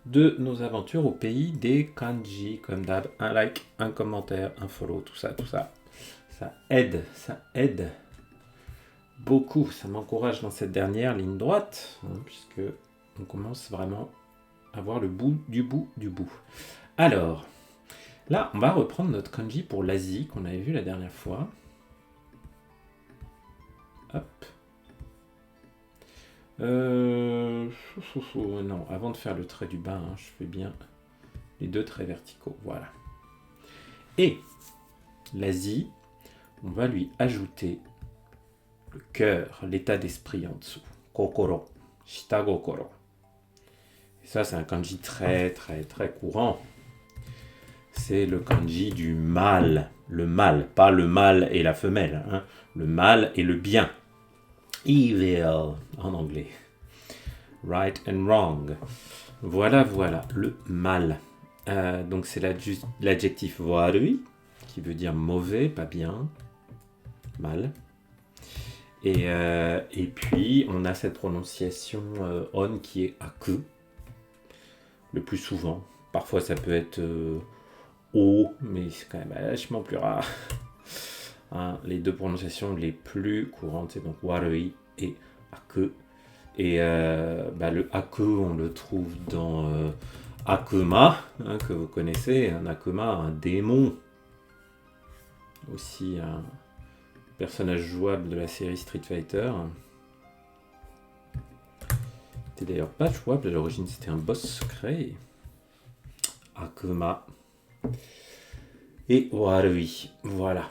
de nos aventures au pays des kanji. Comme d'hab, un like, un commentaire, un follow, tout ça, tout ça. Ça aide beaucoup. Ça m'encourage dans cette dernière ligne droite, puisque on commence vraiment à voir le bout du bout du bout. Alors, là, on va reprendre notre kanji pour l'Asie qu'on avait vu la dernière fois. Hop. Non, avant de faire le trait du bas, je fais bien les deux traits verticaux. Voilà. Et l'Asie, on va lui ajouter le cœur, l'état d'esprit en dessous. Kokoro, shita gokoro. Et ça, c'est un kanji très, très, très courant. C'est le kanji du mal. Le mal, pas le mâle et la femelle. Le mal et le bien. Evil en anglais. Right and wrong. Voilà, le mal. Donc c'est l'adjectif warui, qui veut dire mauvais, pas bien, mal. Et puis on a cette prononciation on qui est aku, le plus souvent. Parfois ça peut être o, mais c'est quand même vachement plus rare. Les deux prononciations les plus courantes, c'est donc warui et aku. Et le aku, on le trouve dans Akuma, que vous connaissez. Un Akuma, un démon. Aussi un personnage jouable de la série Street Fighter. C'était d'ailleurs pas jouable, à l'origine c'était un boss secret. Akuma. Et Warui. Voilà,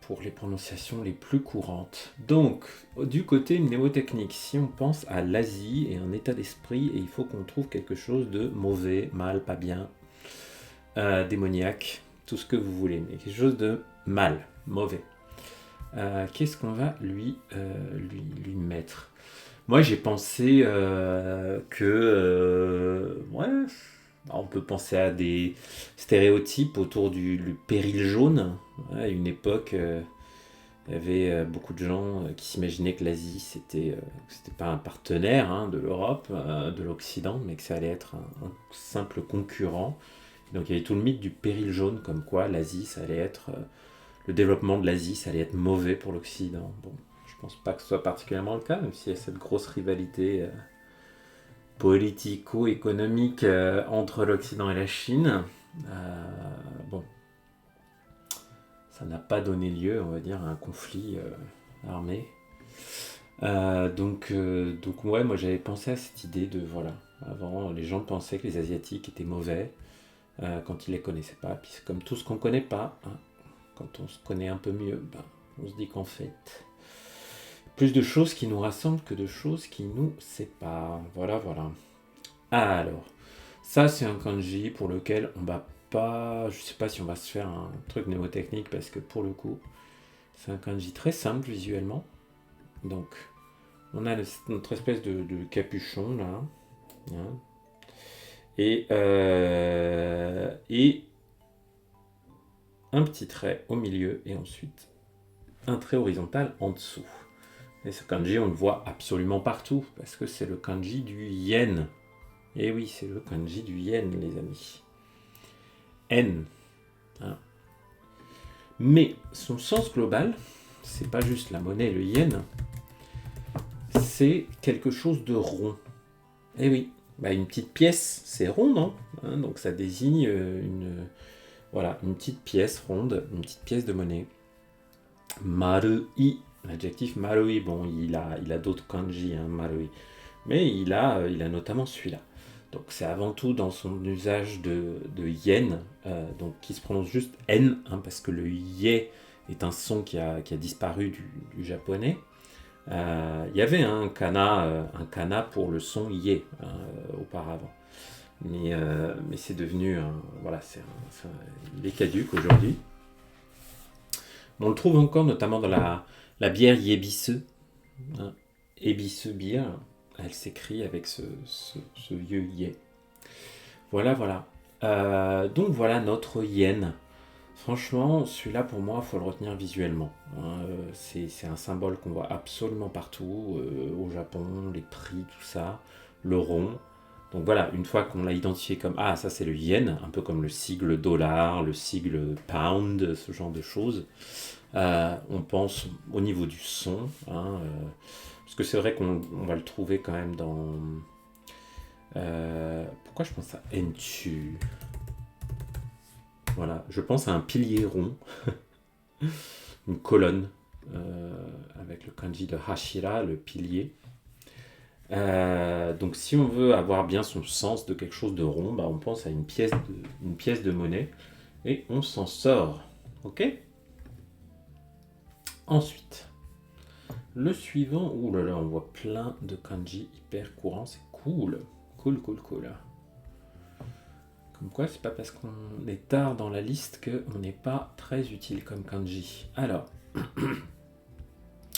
pour les prononciations les plus courantes. Donc, du côté mnémotechnique, si on pense à l'Asie et un état d'esprit, et il faut qu'on trouve quelque chose de mauvais, mal, pas bien, démoniaque, tout ce que vous voulez, mais quelque chose de mal, mauvais. Qu'est-ce qu'on va lui mettre ? Moi, j'ai pensé on peut penser à des stéréotypes autour du péril jaune. À une époque, il y avait beaucoup de gens qui s'imaginaient que l'Asie, c'était pas un partenaire de l'Europe, de l'Occident, mais que ça allait être un simple concurrent. Donc il y avait tout le mythe du péril jaune, comme quoi l'Asie, ça allait être... le développement de l'Asie, ça allait être mauvais pour l'Occident. Bon, je pense pas que ce soit particulièrement le cas, même s'il y a cette grosse rivalité politico-économique entre l'Occident et la Chine. Ça n'a pas donné lieu, on va dire, à un conflit armé. Donc moi j'avais pensé à cette idée de, voilà, avant les gens pensaient que les Asiatiques étaient mauvais quand ils les connaissaient pas, puis c'est comme tout ce qu'on connaît pas, quand on se connaît un peu mieux, on se dit qu'en fait, plus de choses qui nous rassemblent que de choses qui nous séparent. Voilà. Alors, ça c'est un kanji pour lequel on va pas... Je sais pas si on va se faire un truc mnémotechnique parce que pour le coup, c'est un kanji très simple visuellement. Donc, on a notre espèce de capuchon là. Et un petit trait au milieu et ensuite un trait horizontal en dessous. Et ce kanji, on le voit absolument partout parce que c'est le kanji du yen. Et oui, c'est le kanji du yen, les amis. N. Mais son sens global, c'est pas juste la monnaie, le yen, c'est quelque chose de rond. Et oui, une petite pièce, c'est rond, non ? Donc ça désigne une petite pièce ronde, une petite pièce de monnaie. Marui, l'adjectif marui, bon, il a d'autres kanji, marui, mais il a notamment celui-là. Donc c'est avant tout dans son usage de yen, donc qui se prononce juste N, parce que le ye est un son qui a disparu du japonais. Il y avait un kana pour le son ye auparavant. Mais c'est devenu... il est caduque aujourd'hui. On le trouve encore notamment dans la bière Yebisu. Ebisu bière, elle s'écrit avec ce vieux ye. Voilà. Donc voilà notre yen. Franchement, celui-là pour moi, il faut le retenir visuellement. C'est un symbole qu'on voit absolument partout, au Japon, les prix, tout ça. Le rond, Donc voilà, une fois qu'on l'a identifié comme ah ça c'est le yen, un peu comme le sigle dollar, le sigle pound, ce genre de choses, on pense au niveau du son, hein, parce que c'est vrai qu'on va le trouver quand même dans... pourquoi je pense à Entu? Voilà, je pense à un pilier rond, une colonne, avec le kanji de Hashira, le pilier. Donc si on veut avoir bien son sens de quelque chose de rond, bah, on pense à une pièce de monnaie et on s'en sort. Ok? Ensuite, le suivant, ouh là là, on voit plein de kanji hyper courants, c'est cool. Cool. Comme quoi, c'est pas parce qu'on est tard dans la liste qu'on n'est pas très utile comme kanji. Alors,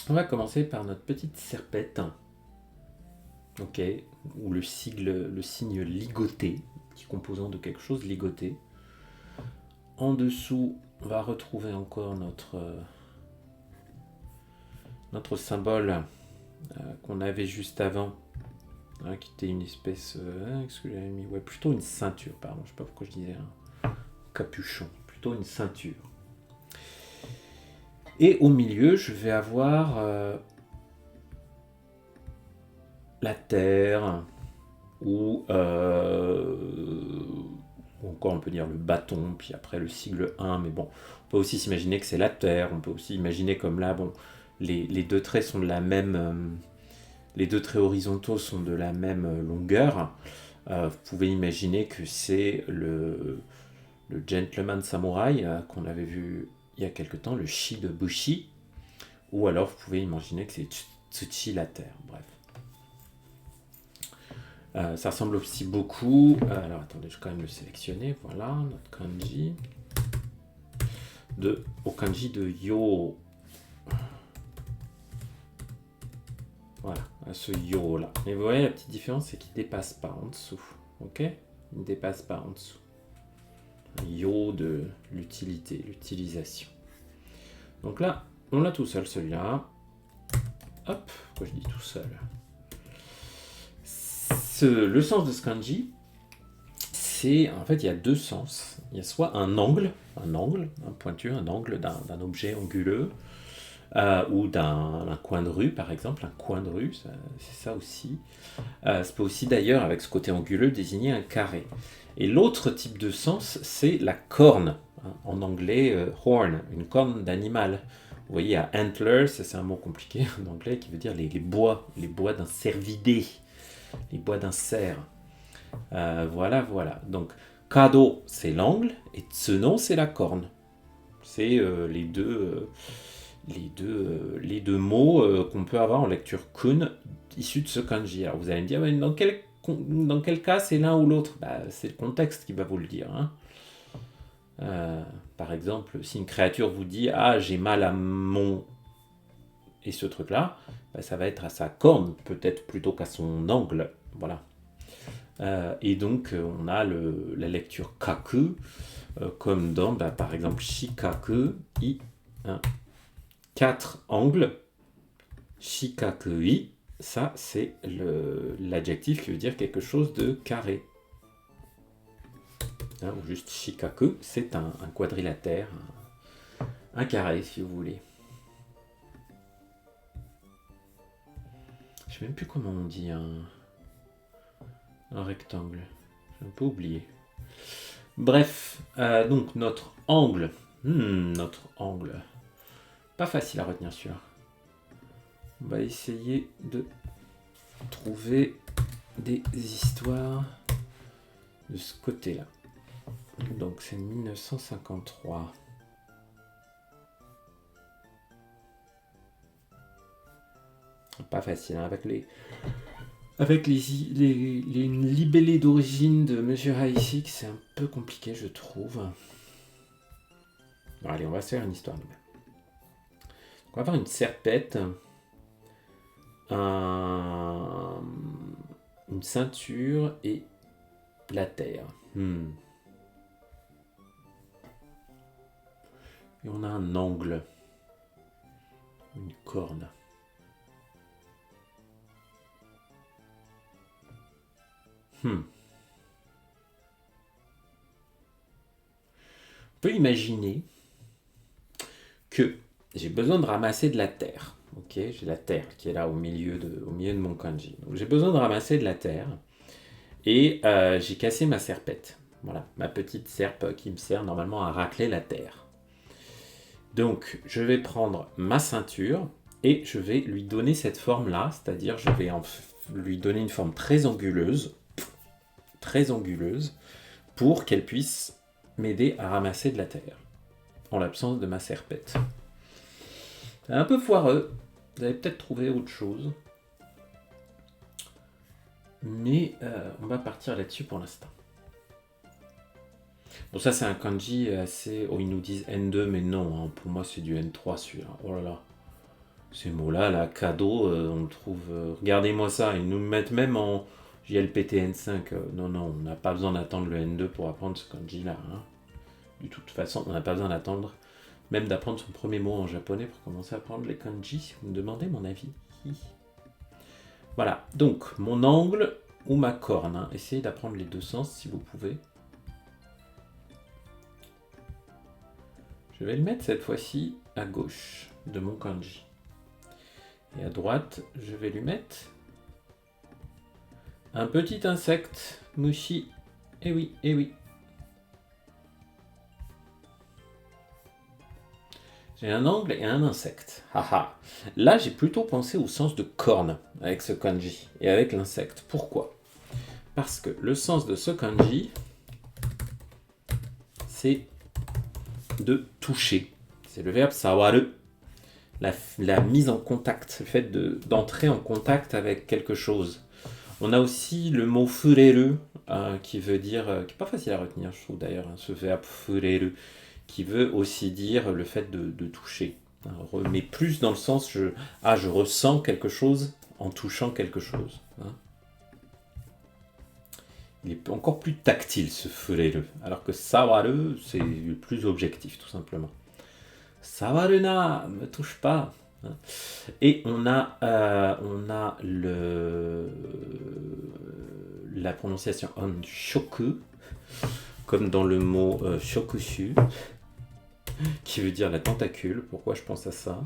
on va commencer par notre petite serpette. Ok, ou le signe ligoté, qui est composant de quelque chose ligoté. En dessous, on va retrouver encore notre symbole qu'on avait juste avant, hein, qui était une espèce... qu'est-ce que j'avais mis? Ouais, plutôt une ceinture, pardon, je sais pas pourquoi je disais un capuchon, plutôt une ceinture. Et au milieu, je vais avoir la terre, ou encore on peut dire le bâton, puis après le sigle 1, mais bon, on peut aussi s'imaginer que c'est la terre, on peut aussi imaginer comme là, bon, les deux traits sont de la même... les deux traits horizontaux sont de la même longueur. Vous pouvez imaginer que c'est le gentleman samouraï qu'on avait vu il y a quelque temps, le Shi de Bushi, ou alors vous pouvez imaginer que c'est Tsuchi la terre, bref. Ça ressemble aussi beaucoup, alors attendez, je vais quand même le sélectionner, voilà, notre kanji, au kanji de Yo. Voilà, à ce yo là. Mais vous voyez, la petite différence, c'est qu'il ne dépasse pas en dessous. Ok? Il ne dépasse pas en dessous. Un yo de l'utilité, l'utilisation. Donc là, on l'a tout seul celui-là. Hop, pourquoi je dis tout seul? Le sens de ce kanji, c'est en fait il y a deux sens. Il y a soit un angle, un pointu, un angle d'un objet anguleux, ou d'un coin de rue par exemple, un coin de rue, c'est ça aussi. Ça peut aussi d'ailleurs, avec ce côté anguleux, désigner un carré. Et l'autre type de sens, c'est la corne, hein, en anglais horn, une corne d'animal. Vous voyez, à antlers, c'est un mot compliqué en anglais qui veut dire les bois d'un cervidé, les bois d'un cerf. Voilà. Donc, kado, c'est l'angle, et tsuno, c'est la corne. C'est les deux mots qu'on peut avoir en lecture kun issus de ce kanji. Alors vous allez me dire, mais dans quel cas c'est l'un ou l'autre? C'est le contexte qui va vous le dire. Hein. Par exemple, si une créature vous dit « Ah, j'ai mal à mon... » et ce truc-là, ça va être à sa corne, peut-être plutôt qu'à son angle. Voilà. Et donc, on a la lecture kaku, comme dans, par exemple, shikaku, i, hein, 4 angles, shikakui, ça c'est l'adjectif qui veut dire quelque chose de carré. Hein, ou juste shikaku, c'est un quadrilatère, un carré si vous voulez. Je ne sais même plus comment on dit un rectangle, j'ai un peu oublié. Bref, donc notre angle, pas facile à retenir celui-là. On va essayer de trouver des histoires de ce côté-là. Donc c'est 1953. Pas facile, hein, avec les libellés d'origine de Monsieur Haïsik, c'est un peu compliqué, je trouve. Bon, allez, on va se faire une histoire nous-mêmes. On va avoir une serpette, une ceinture et la terre. Et on a un angle, une corne. On peut imaginer que j'ai besoin de ramasser de la terre. Ok, j'ai la terre qui est là au milieu de mon kanji. Donc j'ai besoin de ramasser de la terre et j'ai cassé ma serpette. Voilà, ma petite serpe qui me sert normalement à racler la terre. Donc je vais prendre ma ceinture et je vais lui donner cette forme-là, c'est-à-dire je vais lui donner une forme très anguleuse, pour qu'elle puisse m'aider à ramasser de la terre, en l'absence de ma serpette. C'est un peu foireux, vous avez peut-être trouvé autre chose, mais on va partir là-dessus pour l'instant. Bon, ça c'est un kanji assez... Oh, ils nous disent N2, mais non, hein, pour moi c'est du N3 celui-là. Oh là là. Ces mots-là, là, cadeau, on le trouve... regardez-moi ça, ils nous le mettent même en JLPT N5. Non, on n'a pas besoin d'attendre le N2 pour apprendre ce kanji-là. Hein. De toute façon, on n'a pas besoin d'attendre, même d'apprendre son premier mot en japonais pour commencer à apprendre les kanji, si vous me demandez mon avis. Voilà, donc, mon angle ou ma corne. Hein. Essayez d'apprendre les deux sens si vous pouvez. Je vais le mettre cette fois-ci à gauche de mon kanji. Et à droite, je vais lui mettre un petit insecte, mushi. Eh oui. J'ai un angle et un insecte. Haha. Là, j'ai plutôt pensé au sens de corne avec ce kanji et avec l'insecte. Pourquoi ? Parce que le sens de ce kanji, c'est de toucher. C'est le verbe sawaru. La mise en contact, le fait d'entrer en contact avec quelque chose. On a aussi le mot fureru, qui veut dire, qui n'est pas facile à retenir, je trouve d'ailleurs, hein, ce verbe fureru, qui veut aussi dire le fait de toucher. Hein, mais plus dans le sens, je ressens quelque chose en touchant quelque chose. Hein. Il est encore plus tactile ce fureru, alors que sawaru, c'est le plus objectif, tout simplement. Sawaruna, me touche pas. Et on a la prononciation on shoku, comme dans le mot shokushu, qui veut dire la tentacule. Pourquoi je pense à ça ?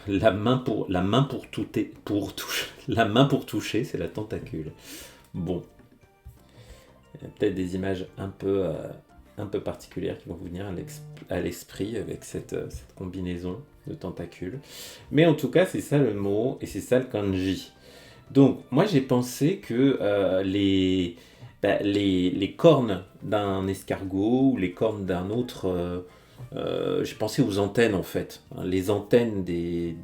La main pour toucher, c'est la tentacule. Bon, il y a peut-être des images un peu particulières qui vont vous venir à l'esprit avec cette combinaison de tentacules. Mais en tout cas, c'est ça le mot et c'est ça le kanji. Donc, moi, j'ai pensé que les cornes d'un escargot ou les cornes d'un autre... j'ai pensé aux antennes, en fait. Les antennes des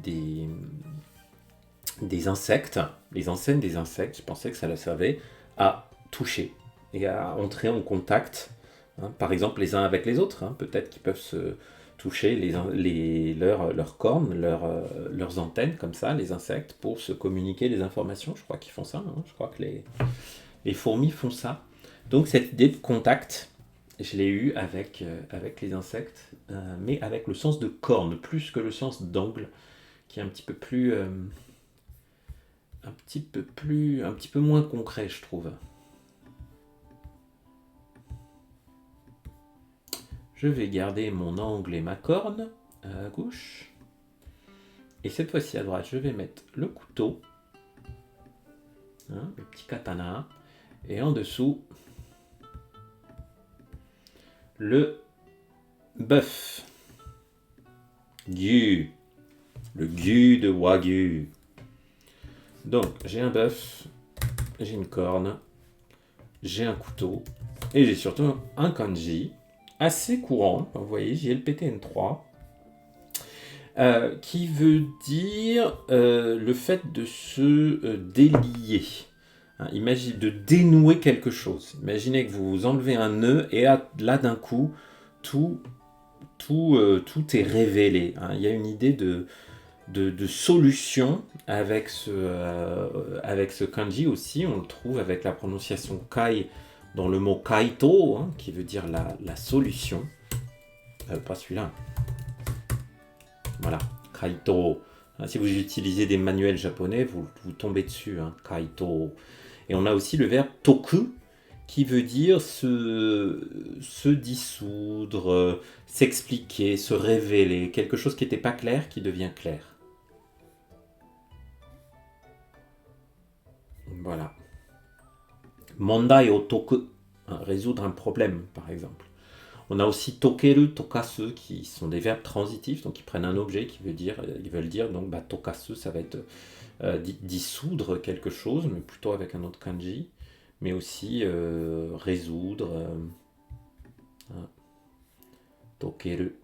insectes. Les antennes des insectes, je pensais que ça leur servait à toucher et à entrer en contact. Hein, par exemple, les uns avec les autres. Hein, peut-être qu'ils peuvent se toucher leurs cornes, leurs antennes, comme ça, les insectes, pour se communiquer des informations. Je crois qu'ils font ça. Hein, je crois que les fourmis font ça. Donc, cette idée de contact, je l'ai eue avec les insectes, mais avec le sens de corne, plus que le sens d'angle, qui est un petit peu moins concret, je trouve. Je vais garder mon angle et ma corne à gauche. Et cette fois-ci à droite, je vais mettre le couteau, le petit katana, et en dessous, le bœuf. Gyu. Le gyu de Wagyu. Donc, j'ai un bœuf, j'ai une corne, j'ai un couteau, et j'ai surtout un kanji assez courant, vous voyez, JLPTN3, qui veut dire le fait de se délier. Hein, de dénouer quelque chose. Imaginez que vous enlevez un nœud et là d'un coup, tout est révélé. Hein. Il y a une idée de solution avec ce kanji aussi. On le trouve avec la prononciation kai dans le mot kaito, hein, qui veut dire la solution. Pas celui-là. Voilà, kaito. Si vous utilisez des manuels japonais, vous tombez dessus, hein, kaito. Et on a aussi le verbe toku, qui veut dire se dissoudre, s'expliquer, se révéler, quelque chose qui n'était pas clair qui devient clair. Voilà. Mondai o toku, résoudre un problème par exemple. On a aussi tokeru, tokasu qui sont des verbes transitifs, donc ils prennent un objet qui veulent dire donc tokasu, ça va être dissoudre quelque chose, mais plutôt avec un autre kanji, mais aussi résoudre. Tokeru.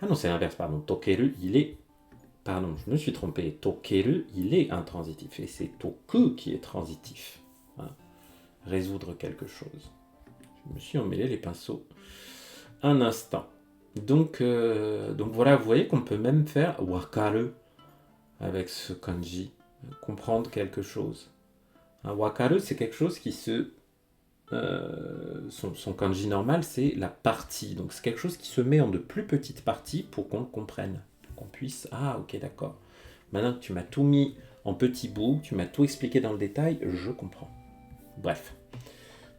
Ah non, c'est l'inverse, pardon. Tokeru, Pardon, je me suis trompé. Tokeru, il est intransitif, et c'est toku qui est transitif. Résoudre quelque chose. Je me suis emmêlé les pinceaux un instant. Donc voilà, vous voyez qu'on peut même faire wakaru avec ce kanji, comprendre quelque chose. Wakaru, c'est quelque chose qui son kanji normal, c'est la partie. Donc c'est quelque chose qui se met en de plus petites parties pour qu'on le comprenne, pour qu'on puisse... Ah, ok, d'accord. Maintenant que tu m'as tout mis en petits bouts, tu m'as tout expliqué dans le détail, je comprends. Bref.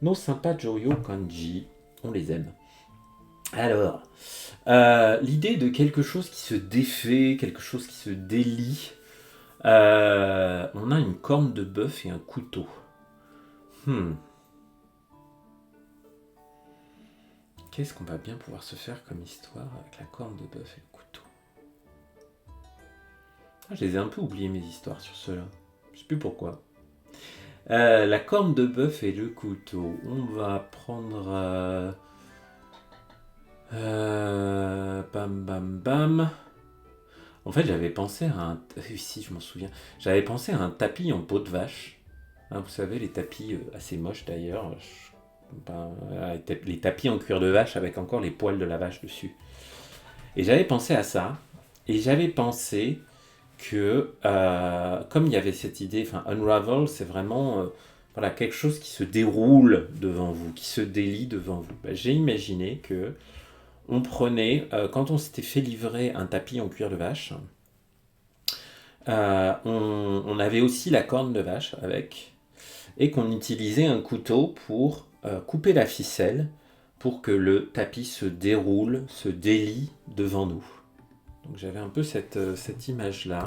Nos sympas Joyo kanji, on les aime. Alors, l'idée de quelque chose qui se défait, quelque chose qui se délie, on a une corne de bœuf et un couteau. Qu'est-ce qu'on va bien pouvoir se faire comme histoire avec la corne de bœuf et le couteau? Je les ai un peu oubliés mes histoires sur ceux-là. Je sais plus pourquoi. La corne de bœuf et le couteau. On va prendre... bam bam bam. En fait, j'avais pensé à un... Si, je m'en souviens. J'avais pensé à un tapis en peau de vache. Vous savez, les tapis assez moches d'ailleurs. Les tapis en cuir de vache avec encore les poils de la vache dessus. Et j'avais pensé à ça. Et j'avais pensé que, comme il y avait cette idée, unravel, c'est vraiment quelque chose qui se déroule devant vous, qui se délie devant vous. J'ai imaginé que on prenait, quand on s'était fait livrer un tapis en cuir de vache, on avait aussi la corne de vache avec, et qu'on utilisait un couteau pour couper la ficelle pour que le tapis se déroule, se délie devant nous. Donc j'avais un peu cette image-là.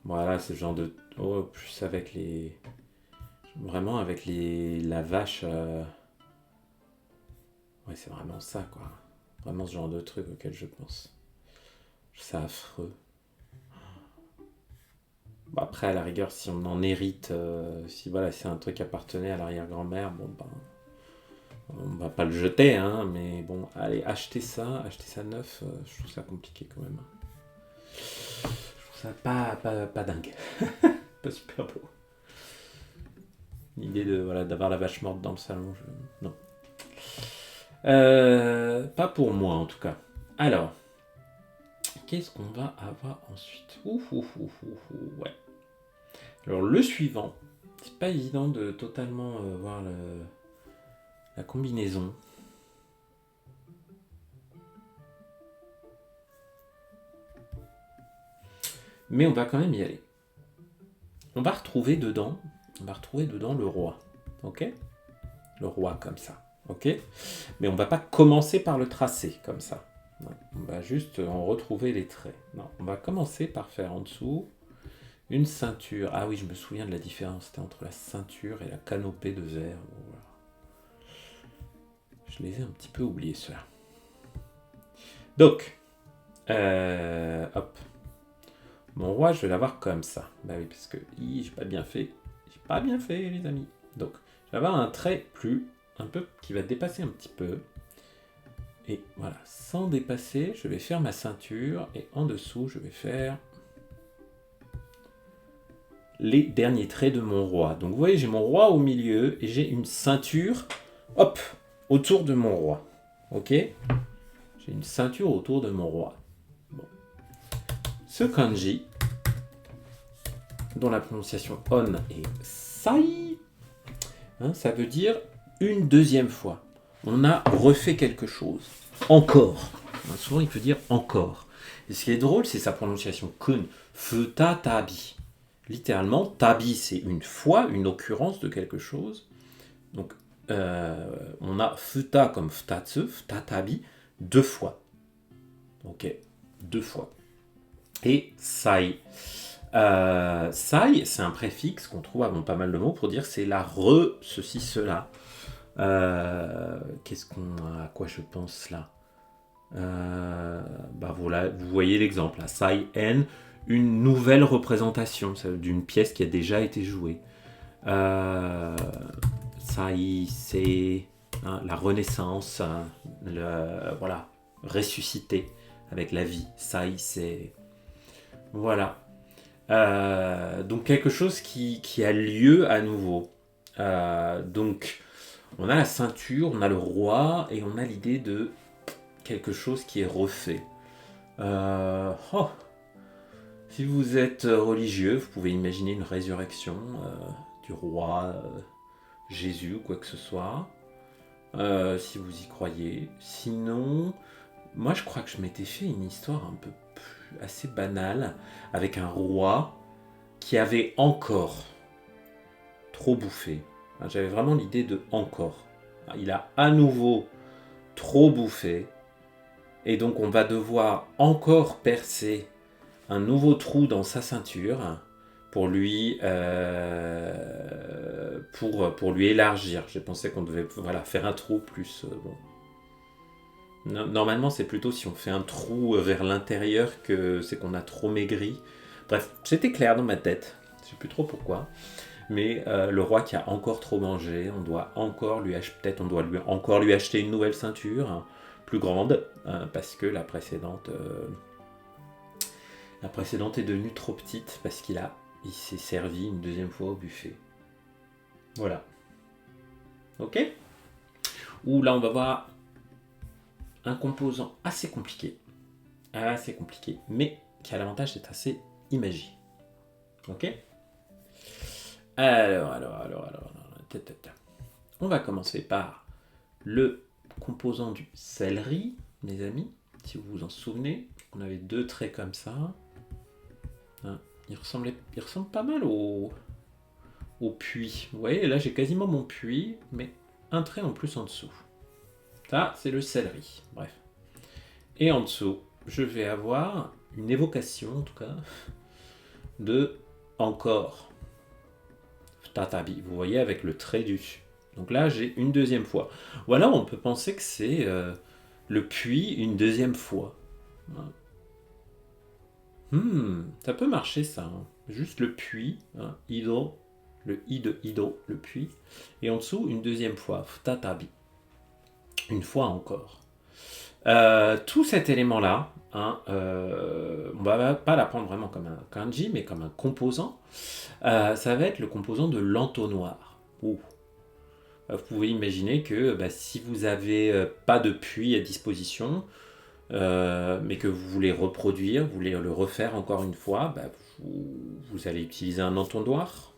Voilà, ce genre de... plus avec les... Vraiment avec la vache... Ouais, c'est vraiment ça, quoi. Vraiment ce genre de truc auquel je pense. C'est affreux. Après, à la rigueur, si on en hérite... si c'est un truc qui appartenait à l'arrière-grand-mère, on va pas le jeter, mais bon, allez, acheter ça neuf, je trouve ça compliqué quand même. Je trouve ça pas dingue. Pas super beau. L'idée d'avoir la vache morte dans le salon, non. Pas pour moi en tout cas. Alors, qu'est-ce qu'on va avoir ensuite? Ouais. Alors le suivant, c'est pas évident de totalement voir la combinaison. Mais on va quand même y aller. On va retrouver dedans le roi. Ok? Le roi comme ça. Ok? Mais on va pas commencer par le tracer comme ça. Non, on va juste en retrouver les traits. Non, on va commencer par faire en dessous une ceinture. Ah oui, je me souviens de la différence. C'était entre la ceinture et la canopée de verre. Voilà. Je les ai un petit peu oubliés, ceux-là. Donc, hop. Mon roi, je vais l'avoir comme ça. Bah oui, parce que j'ai pas bien fait. J'ai pas bien fait, les amis. Donc, je vais avoir un trait un peu qui va dépasser un petit peu. Et voilà, sans dépasser, je vais faire ma ceinture. Et en dessous, je vais faire les derniers traits de mon roi. Donc, vous voyez, j'ai mon roi au milieu et j'ai une ceinture, hop, autour de mon roi. Ok? J'ai une ceinture autour de mon roi. Bon. Ce kanji, dont la prononciation on est sai, ça veut dire une deuxième fois. On a refait quelque chose. Encore. Souvent, il peut dire encore. Et ce qui est drôle, c'est sa prononciation kun. Futatabi. littéralement, tabi, c'est une fois, une occurrence de quelque chose. Donc, on a futa comme futatsu, futatabi, deux fois. Ok, deux fois. Et sai. Sai, c'est un préfixe qu'on trouve avant pas mal de mots pour dire c'est la ceci, cela. À quoi je pense là? Voilà, vous voyez l'exemple, là, sai en, une nouvelle représentation d'une pièce qui a déjà été jouée. Sai, c'est la renaissance, voilà, ressusciter avec la vie. Sai, c'est voilà. Donc quelque chose qui a lieu à nouveau. Donc on a la ceinture, on a le roi et on a l'idée de quelque chose qui est refait. Si vous êtes religieux, vous pouvez imaginer une résurrection du roi Jésus ou quoi que ce soit. Si vous y croyez. Sinon, moi je crois que je m'étais fait une histoire un peu assez banale avec un roi qui avait encore trop bouffé. J'avais vraiment l'idée de encore. Il a à nouveau trop bouffé. Et donc on va devoir encore percer un nouveau trou dans sa ceinture pour lui, pour lui élargir. J'ai pensé qu'on devait faire un trou plus... Normalement, c'est plutôt si on fait un trou vers l'intérieur que c'est qu'on a trop maigri. Bref, c'était clair dans ma tête. Je sais plus trop pourquoi. Mais le roi qui a encore trop mangé, on doit encore lui acheter une nouvelle ceinture plus grande parce que la précédente est devenue trop petite parce il s'est servi une deuxième fois au buffet. Voilà. Ok. Ou là on va voir un composant assez compliqué, mais qui a l'avantage d'être assez imagé. Ok. Alors. On va commencer par le composant du céleri, mes amis. Si vous vous en souvenez, on avait deux traits comme ça. Il ressemble pas mal au puits. Vous voyez, là j'ai quasiment mon puits, mais un trait en plus en dessous. Ça, c'est le céleri. Bref. Et en dessous, je vais avoir une évocation, en tout cas, de encore. Tatabi. Vous voyez, avec le trait dessus. Donc là, j'ai une deuxième fois. Voilà, on peut penser que c'est le puits une deuxième fois. Ça peut marcher ça. Juste le puits, hydro, le i de hydro, le puits. Et en dessous, une deuxième fois, tatabi. Une fois encore. Tout cet élément-là, on va pas l'apprendre vraiment comme un kanji, mais comme un composant. Ça va être le composant de l'entonnoir. Vous pouvez imaginer que si vous n'avez pas de puits à disposition, mais que vous voulez reproduire, vous voulez le refaire encore une fois, vous allez utiliser un entonnoir.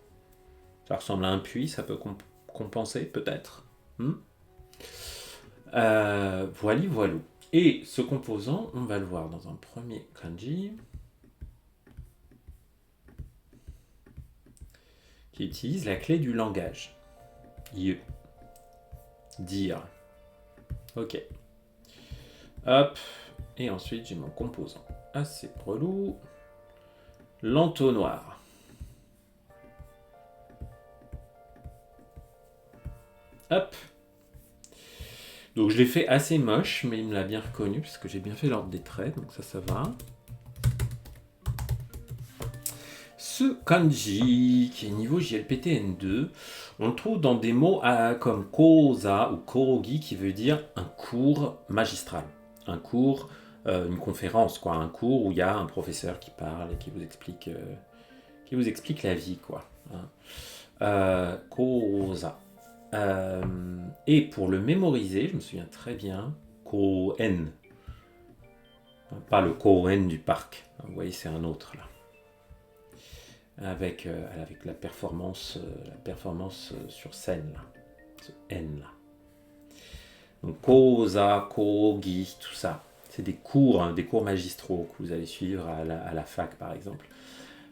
Ça ressemble à un puits, ça peut compenser peut-être. Voilà. Et ce composant, on va le voir dans un premier kanji qui utilise la clé du langage. Ye. Dire. Ok. Hop. Et ensuite, j'ai mon composant assez relou. L'entonnoir. Hop. Donc je l'ai fait assez moche, mais il me l'a bien reconnu, parce que j'ai bien fait l'ordre des traits, donc ça va. Ce kanji, qui est niveau JLPT N2, on le trouve dans des mots comme koza ou korogi, qui veut dire un cours magistral. Un cours, une conférence, quoi. Un cours où il y a un professeur qui parle et qui vous explique la vie, quoi. Koza. Et pour le mémoriser, je me souviens très bien, Koen. Pas le Koen du parc. Vous voyez, c'est un autre, là. Avec la performance sur scène, là. Ce N, là. Donc, Koza, Kogi, tout ça. C'est des cours magistraux que vous allez suivre à la fac, par exemple.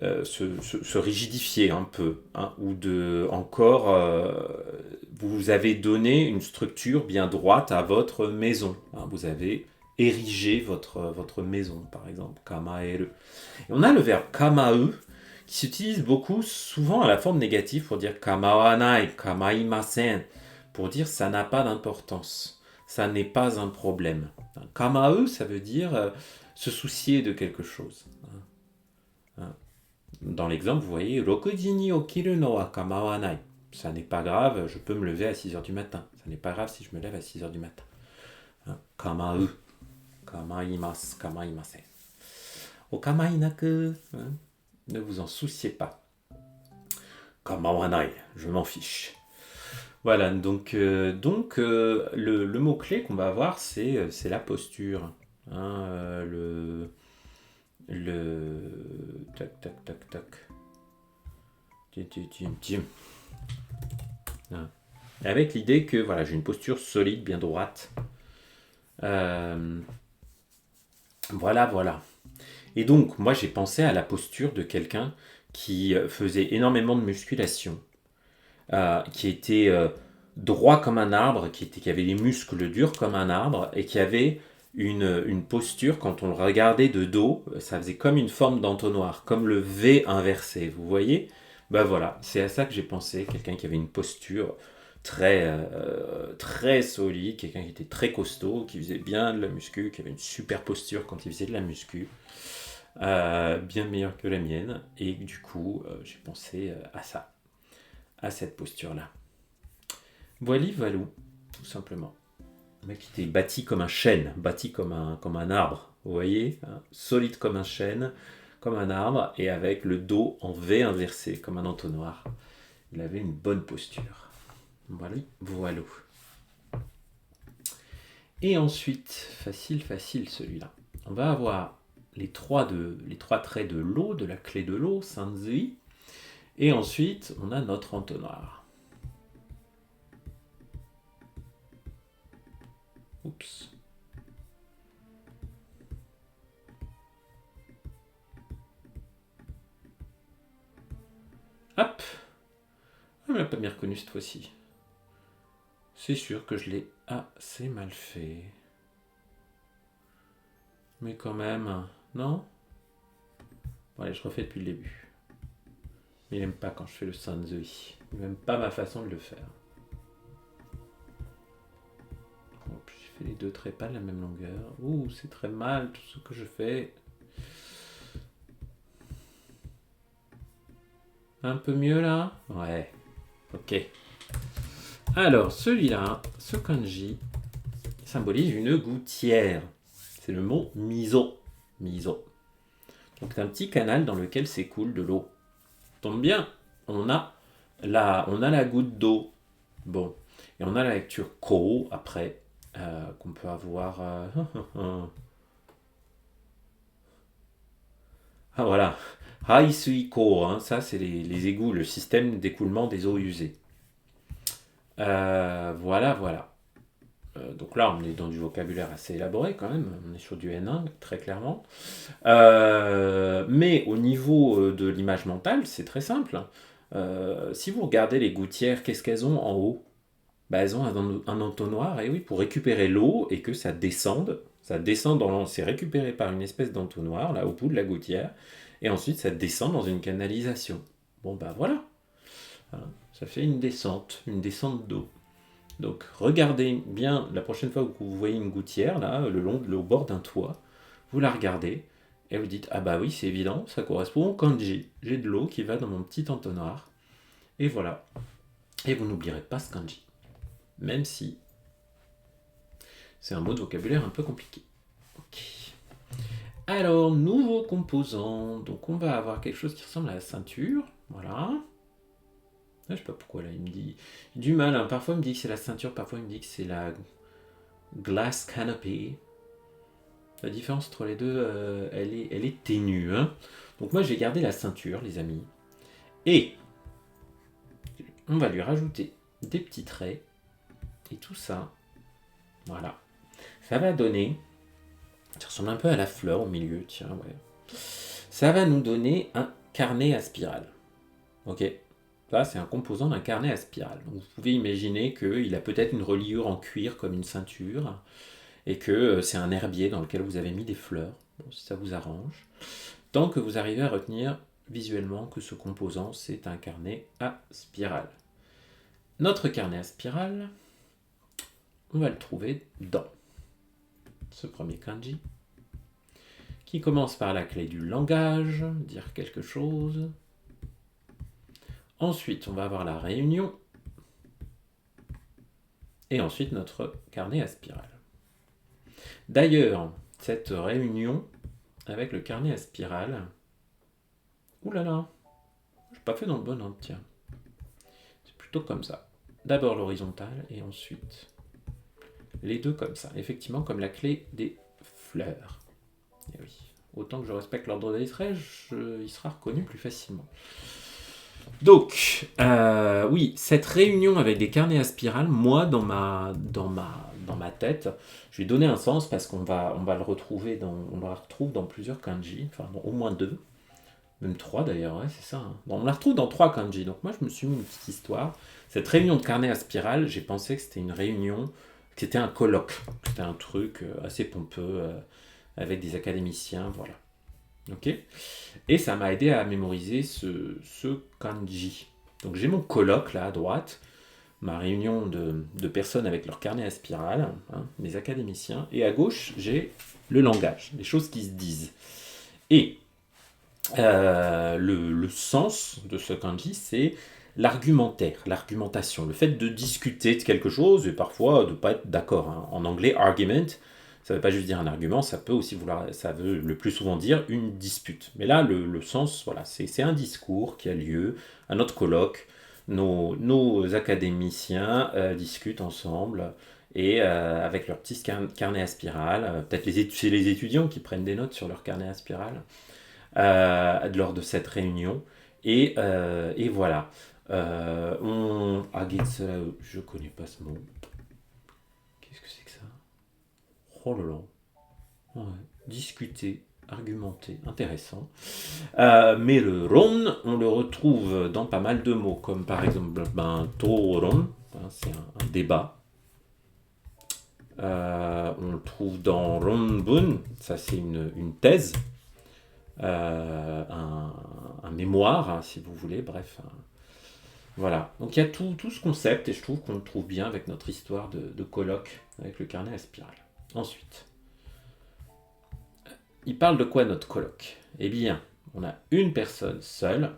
se rigidifier un peu, hein, ou vous avez donné une structure bien droite à votre maison, hein, vous avez érigé votre maison, par exemple, kamaeru. Et on a le verbe kamae qui s'utilise beaucoup, souvent à la forme négative pour dire kamawanai, kamaimasen, pour dire ça n'a pas d'importance, ça n'est pas un problème. Kamae, ça veut dire se soucier de quelque chose. Dans l'exemple, vous voyez, rokuji ni okiru no wa kamawanai. Ça n'est pas grave, je peux me lever à 6 heures du matin. Ça n'est pas grave si je me lève à 6 heures du matin. Kamae, kamaimasu, kamaimasen. O kamainaku, ne vous en souciez pas. Kamawanai, je m'en fiche. Voilà, donc le mot-clé qu'on va avoir, c'est la posture. Hein, tac, tac, tac, tac. Hein. Avec l'idée que voilà, j'ai une posture solide, bien droite. Voilà. Et donc, moi, j'ai pensé à la posture de quelqu'un qui faisait énormément de musculation, qui était droit comme un arbre, qui avait les muscles durs comme un arbre, et qui avait une posture, quand on le regardait de dos, ça faisait comme une forme d'entonnoir, comme le V inversé, vous voyez? Ben voilà, c'est à ça que j'ai pensé, quelqu'un qui avait une posture très solide, quelqu'un qui était très costaud, qui faisait bien de la muscu, qui avait une super posture quand il faisait de la muscu, bien meilleure que la mienne, et du coup, j'ai pensé à ça, à cette posture-là. Voilà, tout simplement. Le mec était bâti comme un chêne, bâti comme un arbre, vous voyez, hein, solide comme un chêne, comme un arbre, et avec le dos en V inversé, comme un entonnoir. Il avait une bonne posture. Voilà. Et ensuite, facile celui-là. On va avoir les trois traits de l'eau, de la clé de l'eau, Sanzui, et ensuite on a notre entonnoir. Oups. Hop. On ne l'a pas bien reconnu cette fois-ci. C'est sûr que je l'ai assez mal fait. Mais quand même, non? Bon, allez, je refais depuis le début. Mais il n'aime pas quand je fais le Sanzui. Il n'aime pas ma façon de le faire. J'ai fait les deux traits pas de la même longueur. Ouh, c'est très mal tout ce que je fais. Un peu mieux là? Ouais. Ok. Alors, celui-là, ce kanji, symbolise une gouttière. C'est le mot miso. Miso. Donc, c'est un petit canal dans lequel s'écoule de l'eau. Tombe bien, on a la goutte d'eau. Bon. Et on a la lecture ko après, qu'on peut avoir. Ah voilà. Haisui ko, hein, ça c'est les égouts, le système d'écoulement des eaux usées. Voilà. Donc là, on est dans du vocabulaire assez élaboré quand même. On est sur du N1, très clairement. Mais au niveau de l'image mentale, c'est très simple. Si vous regardez les gouttières, qu'est-ce qu'elles ont en haut? Bah, elles ont un entonnoir, et oui, pour récupérer l'eau et que ça descende. C'est récupéré par une espèce d'entonnoir, là, au bout de la gouttière. Et ensuite, ça descend dans une canalisation. Bon, bah voilà. Ça fait une descente d'eau. Donc regardez bien la prochaine fois que vous voyez une gouttière là, au bord d'un toit, vous la regardez et vous dites ah bah oui c'est évident, ça correspond au kanji. J'ai de l'eau qui va dans mon petit entonnoir et voilà. Et vous n'oublierez pas ce kanji, même si c'est un mot de vocabulaire un peu compliqué. Ok. Alors nouveau composant, donc on va avoir quelque chose qui ressemble à la ceinture, voilà. Je sais pas pourquoi là, il me dit du mal, hein. Parfois il me dit que c'est la ceinture, parfois il me dit que c'est la glass canopy. La différence entre les deux, elle est ténue. Hein. Donc moi j'ai gardé la ceinture, les amis. Et on va lui rajouter des petits traits. Et tout ça, voilà. Ça va donner, ça ressemble un peu à la fleur au milieu, tiens, ouais. Ça va nous donner un carnet à spirale. Ok. Ça, c'est un composant d'un carnet à spirale. Donc, vous pouvez imaginer qu'il a peut-être une reliure en cuir comme une ceinture et que c'est un herbier dans lequel vous avez mis des fleurs. Bon, si ça vous arrange. Tant que vous arrivez à retenir visuellement que ce composant, c'est un carnet à spirale. Notre carnet à spirale, on va le trouver dans ce premier kanji, qui commence par la clé du langage, dire quelque chose. Ensuite, on va avoir la réunion. Et ensuite, notre carnet à spirale. D'ailleurs, cette réunion avec le carnet à spirale, oulala, je n'ai pas fait dans le bon ordre, tiens. C'est plutôt comme ça. D'abord l'horizontale et ensuite les deux comme ça. Effectivement, comme la clé des fleurs. Et oui, autant que je respecte l'ordre des traits, il sera reconnu plus facilement. Donc, oui, cette réunion avec des carnets à spirale, moi, dans ma tête, je lui ai donné un sens parce on la retrouve dans plusieurs kanji, enfin au moins 2, même 3 d'ailleurs, ouais, c'est ça. Hein. Bon, on la retrouve dans 3 kanji, donc moi je me suis mis une petite histoire. Cette réunion de carnets à spirale, j'ai pensé que c'était une réunion, que c'était un colloque, que c'était un truc assez pompeux avec des académiciens, voilà. Ok. Et ça m'a aidé à mémoriser ce kanji. Donc j'ai mon colloque là à droite, ma réunion de personnes avec leur carnet à spirale, hein, mes académiciens, et à gauche j'ai le langage, les choses qui se disent. Et le sens de ce kanji, c'est l'argumentaire, l'argumentation, le fait de discuter de quelque chose et parfois de ne pas être d'accord. Hein. En anglais, argument, ça ne veut pas juste dire un argument, ça peut aussi ça veut le plus souvent dire une dispute. Mais là, le sens, voilà, c'est un discours qui a lieu à notre colloque. Nos académiciens discutent ensemble et avec leur petit carnet à spirale, peut-être c'est les étudiants qui prennent des notes sur leur carnet à spirale lors de cette réunion. Et voilà. Je connais pas ce mot. Qu'est-ce que c'est que ça? Oh là là. Ouais. Discuter, argumenter, intéressant. Mais le ron, on le retrouve dans pas mal de mots, comme par exemple toron, hein, c'est un débat. On le trouve dans ronbun, ça c'est une thèse, un mémoire, hein, si vous voulez, bref. Voilà, donc il y a tout ce concept et je trouve qu'on le trouve bien avec notre histoire de colloque avec le carnet à spirale. Ensuite, il parle de quoi notre colloque? Eh bien, on a une personne seule.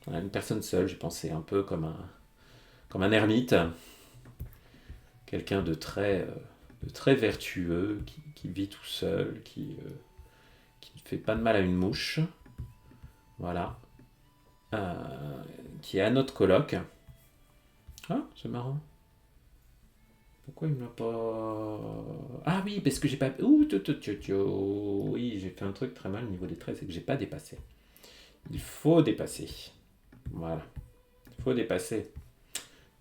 On a une personne seule, j'ai pensé un peu comme un ermite, quelqu'un de très vertueux, qui vit tout seul, qui ne fait pas de mal à une mouche. Voilà. Qui est à notre colloque. Ah, c'est marrant. Pourquoi il me l'a pas... Ah oui, parce que j'ai pas... Oui, j'ai fait un truc très mal au niveau des traits, c'est que j'ai pas dépassé. Il faut dépasser. Voilà. Il faut dépasser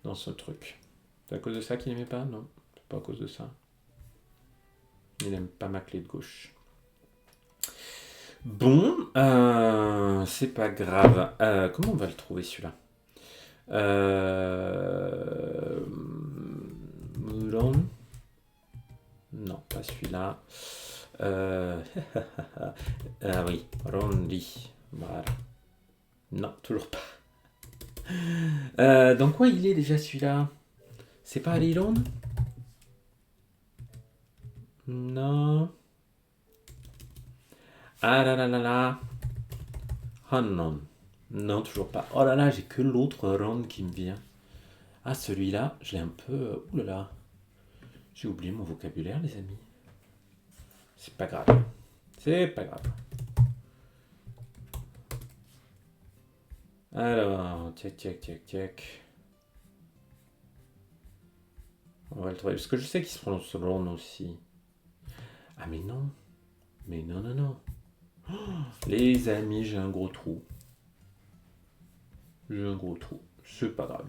dans ce truc. C'est à cause de ça qu'il n'aimait pas? Non, c'est pas à cause de ça. Il n'aime pas ma clé de gauche. Bon, c'est pas grave. Comment on va le trouver celui-là? Moulon. Non, pas celui-là. Ah oui, Ronli. Voilà. Non, toujours pas. Dans quoi il est déjà celui-là? C'est pas Lilon? Non. Ah là là là là. Hannon. Non, toujours pas. Oh là là, j'ai que l'autre Ron qui me vient. Ah, celui-là, je l'ai un peu... Ouh là là. J'ai oublié mon vocabulaire, les amis. C'est pas grave. C'est pas grave. Alors, tiac. On va le trouver. Parce que je sais qu'il se prononce Ron aussi. Ah mais non. Mais non. Oh, les amis, j'ai un gros trou. C'est pas grave.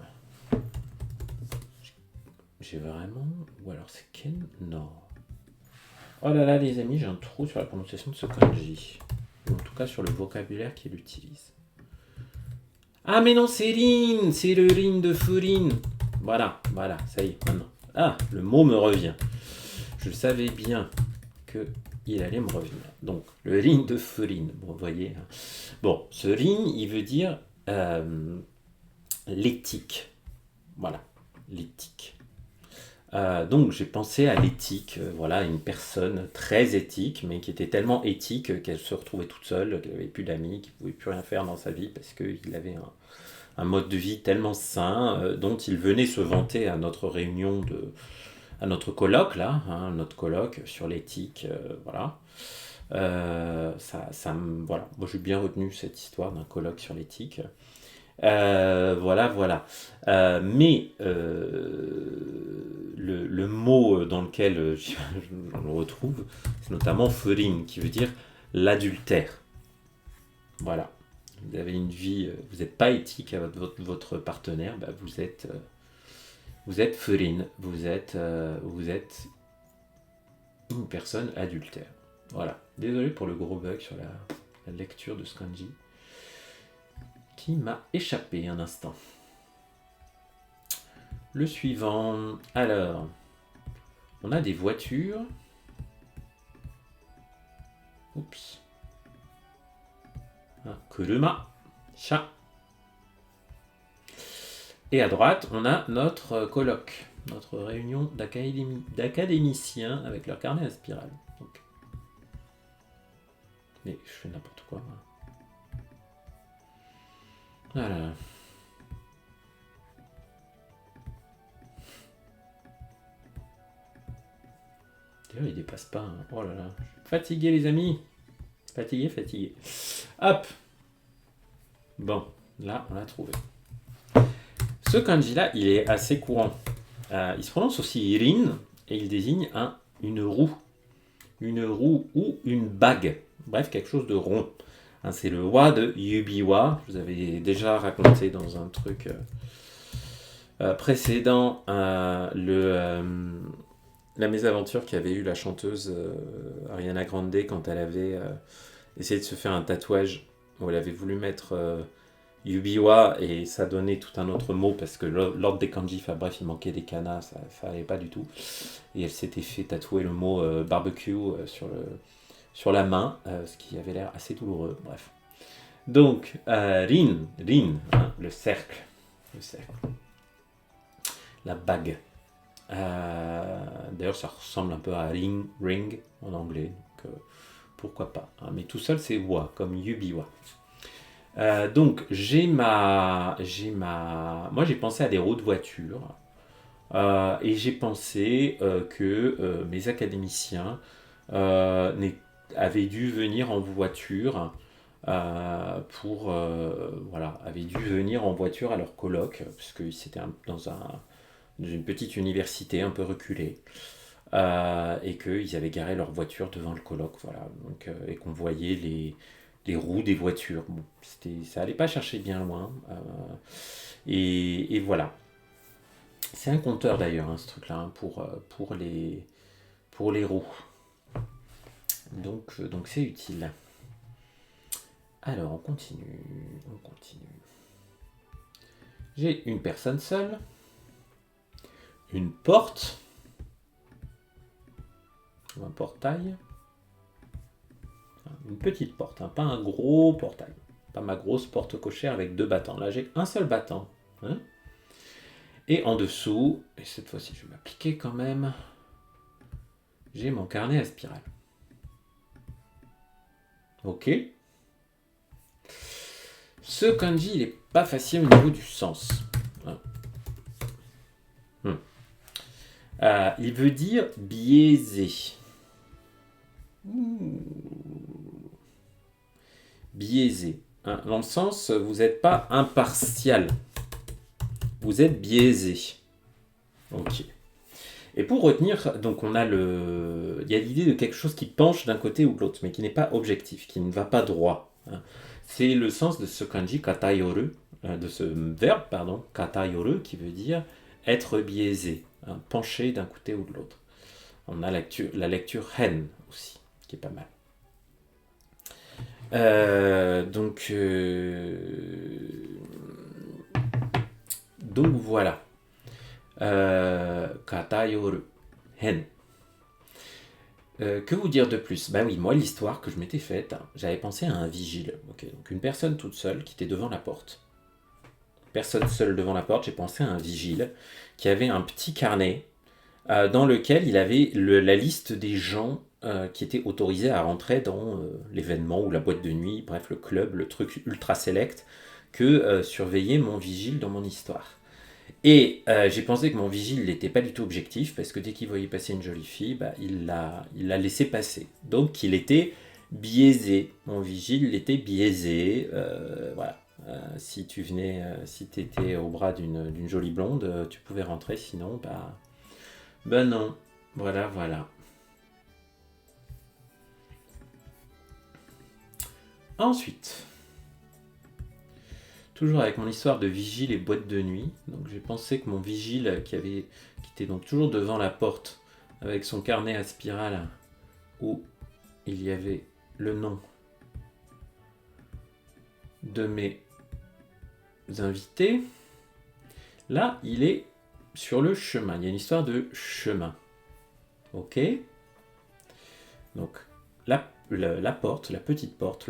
J'ai vraiment... Ou alors c'est Ken? Non. Oh là là, les amis, j'ai un trou sur la prononciation de ce kanji. ou en tout cas sur le vocabulaire qu'il utilise. Ah mais non, c'est Rin, c'est le Rin de Furin. Voilà, ça y est, maintenant. Ah, le mot me revient. Je savais bien qu'il allait me revenir. Donc, le Rin de Furin, bon, vous voyez. Bon, ce Rin, il veut dire l'éthique. Voilà, l'éthique. Donc j'ai pensé à l'éthique, voilà, une personne très éthique, mais qui était tellement éthique qu'elle se retrouvait toute seule, qu'elle n'avait plus d'amis, qu'il ne pouvait plus rien faire dans sa vie parce qu'il avait un mode de vie tellement sain, dont il venait se vanter à notre réunion, à notre colloque là, hein, notre colloque sur l'éthique, voilà. Voilà, moi j'ai bien retenu cette histoire d'un colloque sur l'éthique. Voilà. Mais le mot dans lequel je le retrouve, c'est notamment furin, qui veut dire l'adultère. Voilà. Vous avez une vie, vous n'êtes pas éthique avec votre partenaire, bah vous êtes furin, vous êtes une personne adultère. Voilà. Désolé pour le gros bug sur la lecture de ce kanji, qui m'a échappé un instant. Le suivant. Alors, on a des voitures. Oups. Kuruma, chat. Et à droite, on a notre colloque, notre réunion d'académiciens avec leur carnet à spirale. Donc. Mais je fais n'importe quoi. Voilà. D'ailleurs, il dépasse pas. Hein. Oh là là. Fatigué, les amis. Fatigué. Hop. Bon, là, on l'a trouvé. Ce kanji-là, il est assez courant. Il se prononce aussi rin et il désigne une roue. Une roue ou une bague. Bref, quelque chose de rond. Hein, c'est le wa de yubiwa. Je vous avais déjà raconté dans un truc précédent la mésaventure qu'avait eu la chanteuse Ariana Grande quand elle avait essayé de se faire un tatouage où elle avait voulu mettre yubiwa et ça donnait tout un autre mot parce que l'ordre des kanji, bref, il manquait des kanas, ça allait pas du tout. Et elle s'était fait tatouer le mot barbecue sur la main, ce qui avait l'air assez douloureux, bref. Donc, rin, hein, le cercle, la bague. D'ailleurs, ça ressemble un peu à ring en anglais, donc pourquoi pas. Hein, mais tout seul, c'est wa, comme yubiwa. Donc, moi j'ai pensé à des roues de voiture et j'ai pensé que mes académiciens avaient dû venir en voiture avaient dû venir en voiture à leur colloque, puisque c'était dans une petite université un peu reculée, et qu'ils avaient garé leur voiture devant le colloque, voilà, donc, et qu'on voyait les roues des voitures. Bon, ça allait pas chercher bien loin, et voilà. C'est un compteur d'ailleurs, hein, ce truc-là, hein, pour les roues. Donc c'est utile. Alors, on continue. J'ai une personne seule, une porte, ou un portail, une petite porte, hein, pas un gros portail, pas ma grosse porte cochère avec 2 battants. Là, j'ai un seul battant. Hein. Et en dessous, et cette fois-ci, je vais m'appliquer quand même, j'ai mon carnet à spirale. Ok. Ce kanji, il n'est pas facile au niveau du sens. Il veut dire biaisé. Biaisé. Hein, dans le sens, vous n'êtes pas impartial. Vous êtes biaisé. Ok. Et pour retenir, donc il y a l'idée de quelque chose qui penche d'un côté ou de l'autre, mais qui n'est pas objectif, qui ne va pas droit. Hein. C'est le sens de ce kanji katayoru, de ce verbe, katayoru, qui veut dire être biaisé, hein, penché d'un côté ou de l'autre. On a la lecture hen aussi, qui est pas mal. Donc, voilà. Katayoru. Hen. Que vous dire de plus? Bah oui, moi, l'histoire que je m'étais faite, j'avais pensé à un vigile. Ok, donc une personne toute seule qui était devant la porte. Personne seule devant la porte, j'ai pensé à un vigile qui avait un petit carnet dans lequel il avait la liste des gens qui étaient autorisés à rentrer dans l'événement ou la boîte de nuit, bref, le club, le truc ultra select que surveillait mon vigile dans mon histoire. Et j'ai pensé que mon vigile n'était pas du tout objectif, parce que dès qu'il voyait passer une jolie fille, bah, il l'a laissé passer. Donc il était biaisé. Mon vigile il était biaisé. Voilà. Si tu venais, si tu étais au bras d'une jolie blonde, tu pouvais rentrer, sinon, bah non. Voilà, voilà. Ensuite, toujours avec mon histoire de vigile et boîte de nuit, donc j'ai pensé que mon vigile qui était donc toujours devant la porte avec son carnet à spirale où il y avait le nom de mes invités, là il est sur le chemin, il y a une histoire de chemin. Ok. Donc la porte, la petite porte,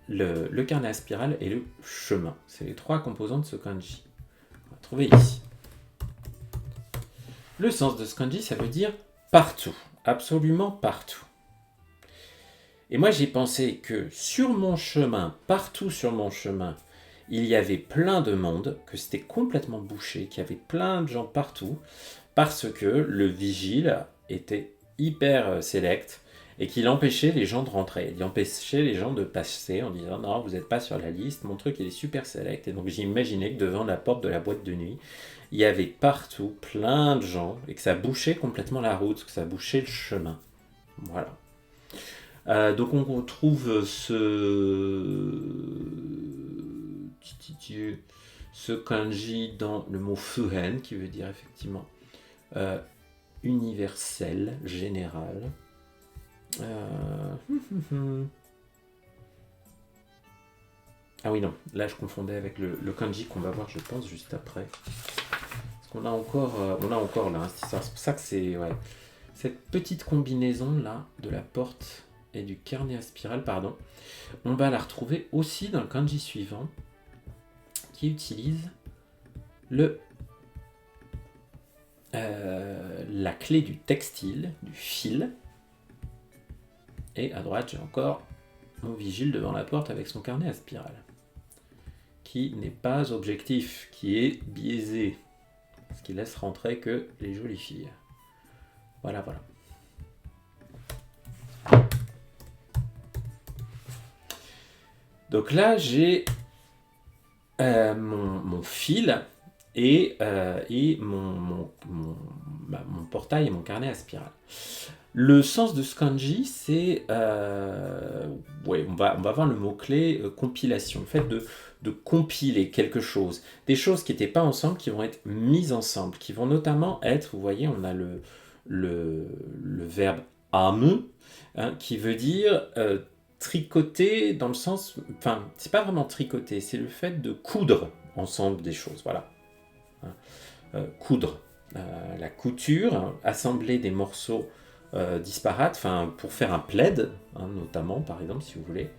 le carnet à spirale et le chemin. C'est les trois composants de ce kanji. On va trouver ici. Le sens de ce kanji, ça veut dire partout, absolument partout. Et moi j'ai pensé que sur mon chemin, partout sur mon chemin, il y avait plein de monde, que c'était complètement bouché, qu'il y avait plein de gens partout, parce que le vigile était hyper sélect et qu'il empêchait les gens de rentrer. Il empêchait les gens de passer en disant non, vous n'êtes pas sur la liste, mon truc il est super sélect. Et donc j'imaginais que devant la porte de la boîte de nuit, il y avait partout plein de gens et que ça bouchait complètement la route, que ça bouchait le chemin. Voilà. Donc on retrouve ce kanji dans le mot fuhen qui veut dire effectivement universel, général. Ah oui non, là je confondais avec le kanji qu'on va voir je pense juste après. Parce qu'on a encore là, c'est pour ça que c'est cette petite combinaison là de la porte et du carnet à spirale, pardon, on va la retrouver aussi dans le kanji suivant qui utilise la clé du textile, du fil. Et à droite, j'ai encore mon vigile devant la porte avec son carnet à spirale. Qui n'est pas objectif, qui est biaisé. Parce qu'il laisse rentrer que les jolies filles. Voilà, voilà. Donc là, j'ai mon fil et mon portail et mon carnet à spirale. Le sens de ce kanji, c'est... on va voir le mot-clé compilation. Le fait de compiler quelque chose. Des choses qui n'étaient pas ensemble, qui vont être mises ensemble. Qui vont notamment être, vous voyez, on a le verbe ame, qui veut dire tricoter dans le sens... Enfin, c'est pas vraiment tricoter, c'est le fait de coudre ensemble des choses. Voilà. Coudre. La couture, assembler des morceaux disparates, pour faire un plaid, notamment, par exemple, si vous voulez.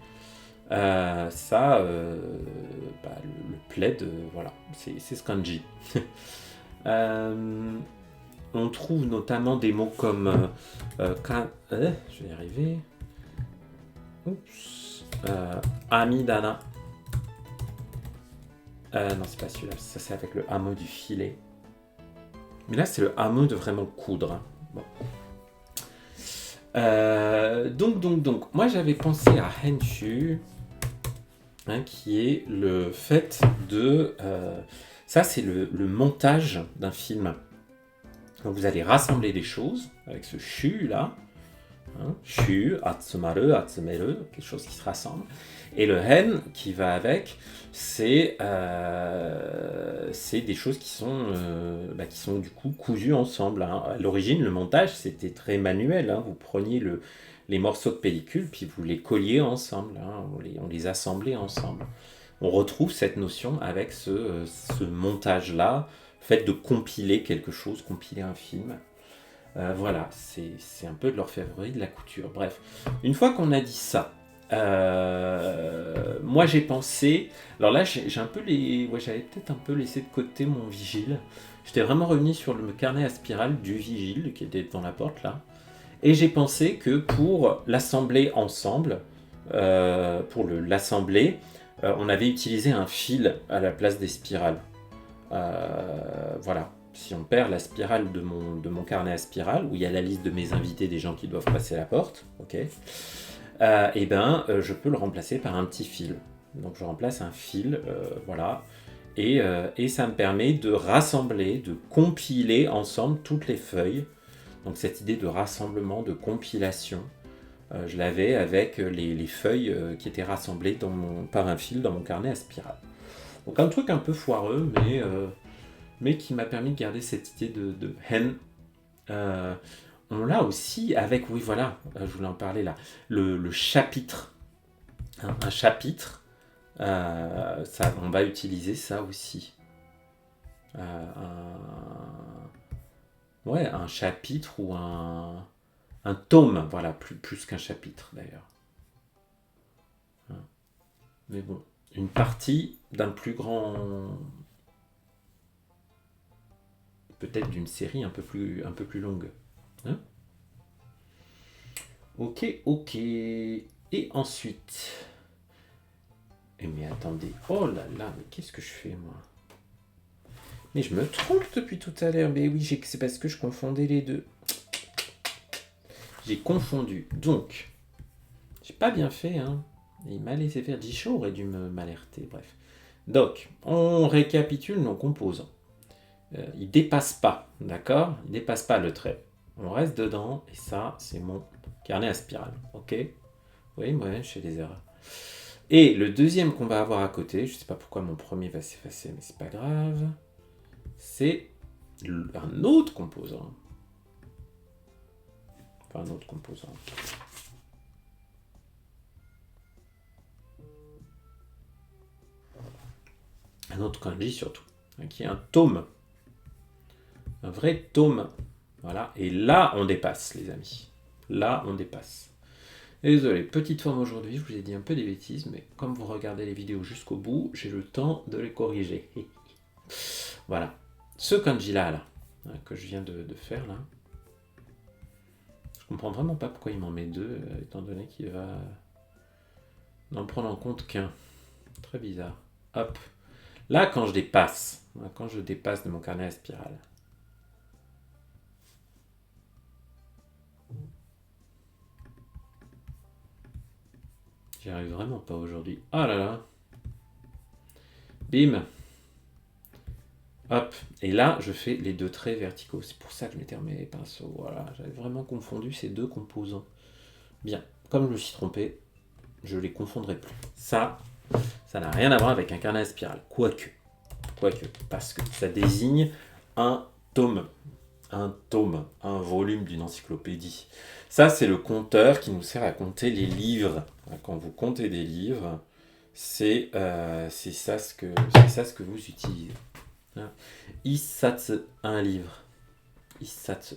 Le plaid, voilà, c'est ce kanji. On trouve notamment des mots comme je vais y arriver. Oups. Amidana. Non, c'est pas celui-là. Ça, c'est avec le hameau du filet. Mais là, c'est le hameau de vraiment coudre. Bon. Donc, moi, j'avais pensé à Henshu, qui est le fait de... ça, c'est le montage d'un film. Donc, vous allez rassembler des choses avec ce shu, là. Shu, atsumaru, atsumeru, quelque chose qui se rassemble. Et le hen qui va avec, c'est des choses qui sont du coup cousues ensemble. À l'origine, le montage, c'était très manuel. Vous preniez les morceaux de pellicule, puis vous les colliez ensemble, hein, on les assemblait ensemble. On retrouve cette notion avec ce montage-là, fait de compiler quelque chose, compiler un film. Voilà, c'est un peu de l'orfèvrerie de la couture. Bref, une fois qu'on a dit ça, moi j'ai pensé... Alors là, j'ai un peu j'avais peut-être un peu laissé de côté mon vigile. J'étais vraiment revenu sur le carnet à spirale du vigile qui était devant la porte là. Et j'ai pensé que pour l'assembler ensemble, on avait utilisé un fil à la place des spirales. Voilà. Si on perd la spirale de mon carnet à spirale, où il y a la liste de mes invités, des gens qui doivent passer la porte, ok, je peux le remplacer par un petit fil. Donc je remplace un fil, voilà, et ça me permet de rassembler, de compiler ensemble toutes les feuilles. Donc cette idée de rassemblement, de compilation, je l'avais avec les feuilles qui étaient rassemblées par un fil dans mon carnet à spirale. Donc un truc un peu foireux, mais qui m'a permis de garder cette idée de hen. On l'a aussi avec, oui voilà, je voulais en parler là, le chapitre. Hein, un chapitre, on va utiliser ça aussi. Un chapitre ou un tome, voilà, plus qu'un chapitre d'ailleurs. Hein. Mais bon, une partie d'un plus grand... Peut-être d'une série un peu plus longue. Hein. Ok. Et ensuite... mais attendez, oh là là, mais qu'est-ce que je fais moi? Mais je me trompe depuis tout à l'heure, mais oui, c'est parce que je confondais les deux. J'ai confondu, donc, j'ai pas bien fait, hein. Il m'a laissé faire, Jicho aurait dû m'alerter, bref. Donc, on récapitule nos composants. Il dépasse pas, d'accord? Il dépasse pas le trait. On reste dedans, et ça, c'est mon carnet à spirale, ok? Oui, moi, je fais des erreurs. Et le deuxième qu'on va avoir à côté, je sais pas pourquoi mon premier va s'effacer, mais c'est pas grave, c'est un autre composant. Enfin, un autre composant. Un autre kanji surtout, qui est un tome. Un vrai tome. Voilà, et là, on dépasse, les amis. Là, on dépasse. Désolé, petite forme aujourd'hui, je vous ai dit un peu des bêtises, mais comme vous regardez les vidéos jusqu'au bout, j'ai le temps de les corriger. Voilà. Ce kanji-là, que je viens de faire, là, je comprends vraiment pas pourquoi il m'en met deux, étant donné qu'il va n'en prendre en compte qu'un. Très bizarre. Hop. Là, quand je dépasse de mon carnet à spirale, j'y arrive vraiment pas aujourd'hui. Ah là là. Bim. Hop. Et là, je fais les deux traits verticaux. C'est pour ça que je m'étais remis les pinceaux. Voilà. J'avais vraiment confondu ces deux composants. Bien. Comme je me suis trompé, je les confondrai plus. Ça n'a rien à voir avec un carnet à spirale. Quoique. Parce que ça désigne un tome. Un volume d'une encyclopédie. Ça, c'est le compteur qui nous sert à compter les livres. Quand vous comptez des livres, c'est ça ce que vous utilisez. Hein. Issatsu, un livre. Issatsu.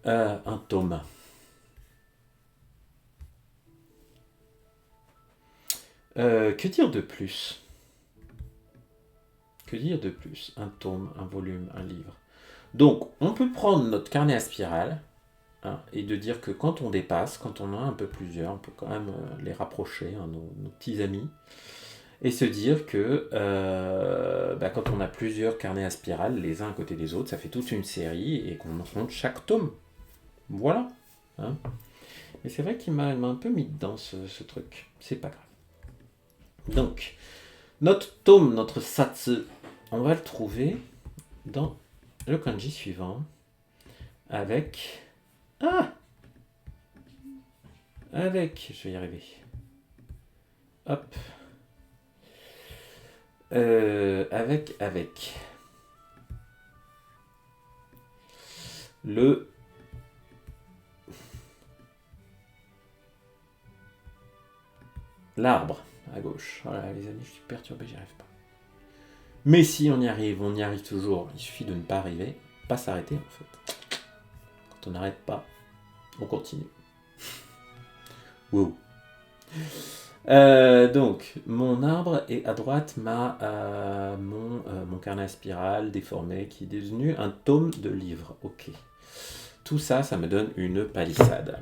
Un tome. Que dire de plus? Un tome, un volume, un livre. Donc, on peut prendre notre carnet à spirale et de dire que quand on dépasse, quand on en a un peu plusieurs, on peut quand même les rapprocher, nos petits amis, et se dire que quand on a plusieurs carnets à spirale, les uns à côté des autres, ça fait toute une série et qu'on compte chaque tome. Voilà. Hein. Mais c'est vrai qu'il m'a un peu mis dedans ce truc. C'est pas grave. Donc, notre tome, notre satsu, on va le trouver dans le kanji suivant avec... je vais y arriver. Hop. Avec le L'arbre, à gauche. Voilà, les amis, je suis perturbé, j'y arrive pas. Mais si on y arrive toujours. Il suffit de ne pas arriver, pas s'arrêter en fait. Quand on n'arrête pas, on continue. Wow. Donc, mon arbre et à droite mon carnet à spirale déformé qui est devenu un tome de livres. Ok. Tout ça, ça me donne une palissade.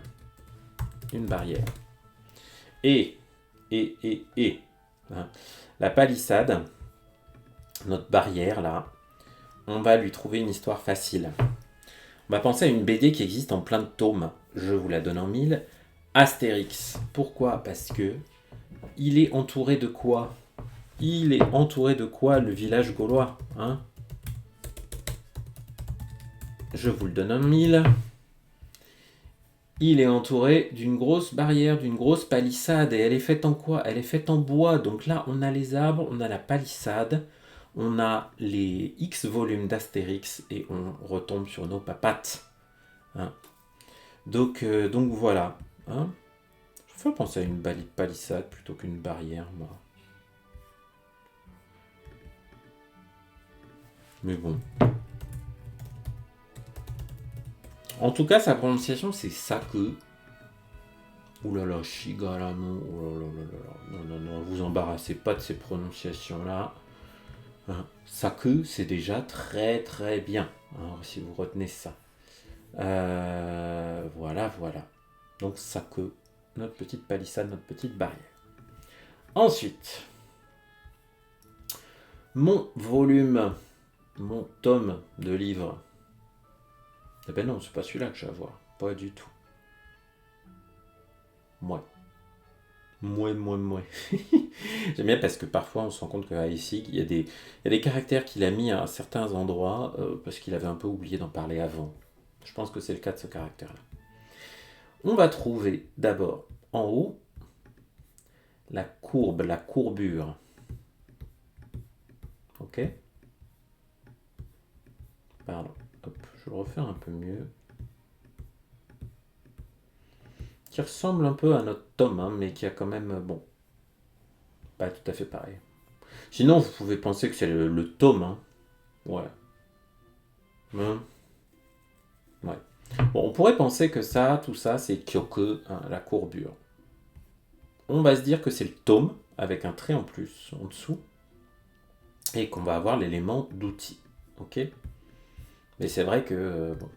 Une barrière. Et, hein, la palissade, notre barrière là, on va lui trouver une histoire facile. On va penser à une BD qui existe en plein de tomes. Je vous la donne en 1000. Astérix. Pourquoi ? Parce que il est entouré de quoi ? Il est entouré de quoi, le village gaulois, hein ? Je vous le donne en 1000. Il est entouré d'une grosse barrière, d'une grosse palissade. Et elle est faite en quoi ? Elle est faite en bois. Donc là, on a les arbres, on a la palissade, on a les X volumes d'Astérix et on retombe sur nos papates. Hein. Donc voilà. Hein. Je vais penser à une palissade plutôt qu'une barrière, moi. Mais bon. En tout cas, sa prononciation, c'est Saku. Ouh là là, Shigaramo. Oh là là là là. Non, vous embarrassez pas de ces prononciations-là. Hein. Saku, c'est déjà très très bien. Hein, si vous retenez ça. Voilà. Donc Saku, notre petite palissade, notre petite barrière. Ensuite, mon volume, mon tome de livres. Eh ben non, c'est pas celui-là que j'ai à voir. Pas du tout. Moi. J'aime bien parce que parfois on se rend compte qu'à ici, il y a des caractères qu'il a mis à certains endroits parce qu'il avait un peu oublié d'en parler avant. Je pense que c'est le cas de ce caractère-là. On va trouver d'abord en haut la courbe, la courbure. Ok ? Pardon. Hop, je le refais un peu mieux. Qui ressemble un peu à notre tome, hein, mais qui a quand même, bon, pas tout à fait pareil. Sinon, vous pouvez penser que c'est le tome, hein. Ouais. Ouais. Bon, on pourrait penser que ça, tout ça, c'est Kyoku, hein, la courbure. On va se dire que c'est le tome, avec un trait en plus en dessous, et qu'on va avoir l'élément d'outil. Ok ? Mais c'est vrai que, bon.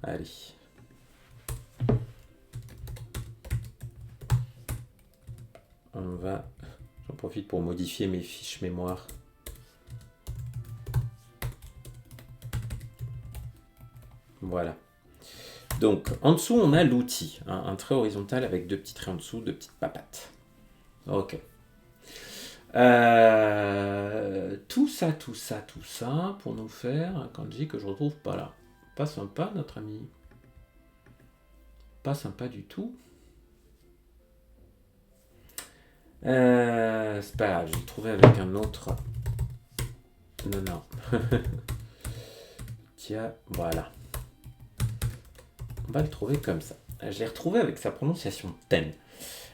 Allez. J'en profite pour modifier mes fiches mémoire. Voilà. Donc, en dessous, on a l'outil. Hein, un trait horizontal avec deux petits traits en dessous, deux petites papates. Ok. Tout ça, pour nous faire un kanji que je retrouve pas là. Pas sympa, notre ami. Pas sympa du tout. C'est pas grave, je vais le trouver avec un autre. Non. Tiens, voilà. On va le trouver comme ça. Je l'ai retrouvé avec sa prononciation ten.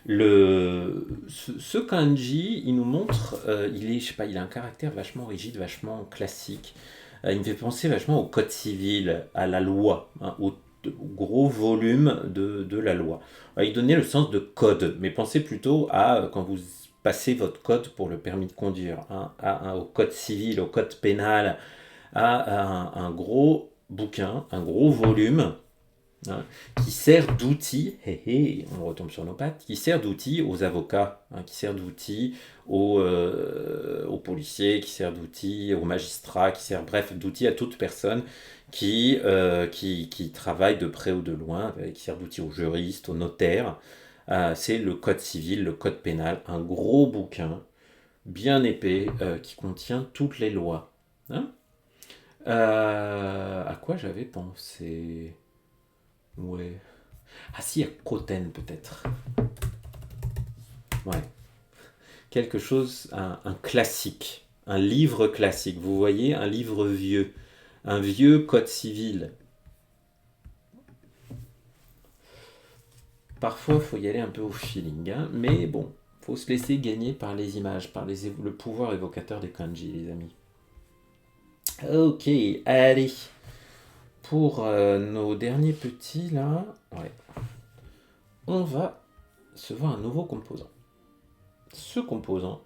Ce kanji, il nous montre, il a un caractère vachement rigide, vachement classique. Il me fait penser vachement au code civil, à la loi, hein, au gros volume de la loi. Il donnait le sens de code, mais pensez plutôt à quand vous passez votre code pour le permis de conduire, hein, au code civil, au code pénal, à un gros bouquin, un gros volume. Hein, qui sert d'outil, on retombe sur nos pattes, qui sert d'outil aux avocats, hein, qui sert d'outil aux policiers, qui sert d'outil aux magistrats, bref, d'outil à toute personne qui travaille de près ou de loin, qui sert d'outil aux juristes, aux notaires. C'est le code civil, le code pénal, un gros bouquin bien épais qui contient toutes les lois. Hein, à quoi j'avais pensé ? Ouais. Ah si, à Koten peut-être. Ouais. Quelque chose, un classique. Un livre classique. Vous voyez, un livre vieux. Un vieux code civil. Parfois, il faut y aller un peu au feeling, hein, mais bon, faut se laisser gagner par les images, par le pouvoir évocateur des kanji, les amis. Ok, allez. Pour nos derniers petits, là, ouais, on va se voir un nouveau composant. Ce composant,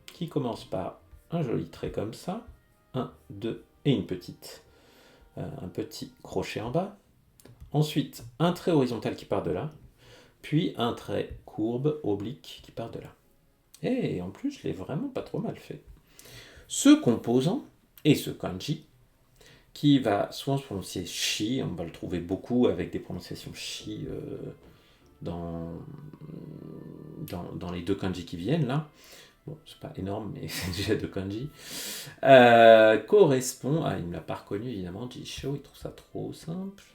qui commence par un joli trait comme ça, un, deux, et une petite, un petit crochet en bas. Ensuite, un trait horizontal qui part de là, puis un trait courbe, oblique, qui part de là. Et en plus, je l'ai vraiment pas trop mal fait. Ce composant et ce kanji, qui va souvent se prononcer shi, on va le trouver beaucoup avec des prononciations shi dans les deux kanji qui viennent là. Bon, c'est pas énorme, mais c'est déjà deux kanji. Correspond à, il ne l'a pas reconnu évidemment, Jisho, il trouve ça trop simple.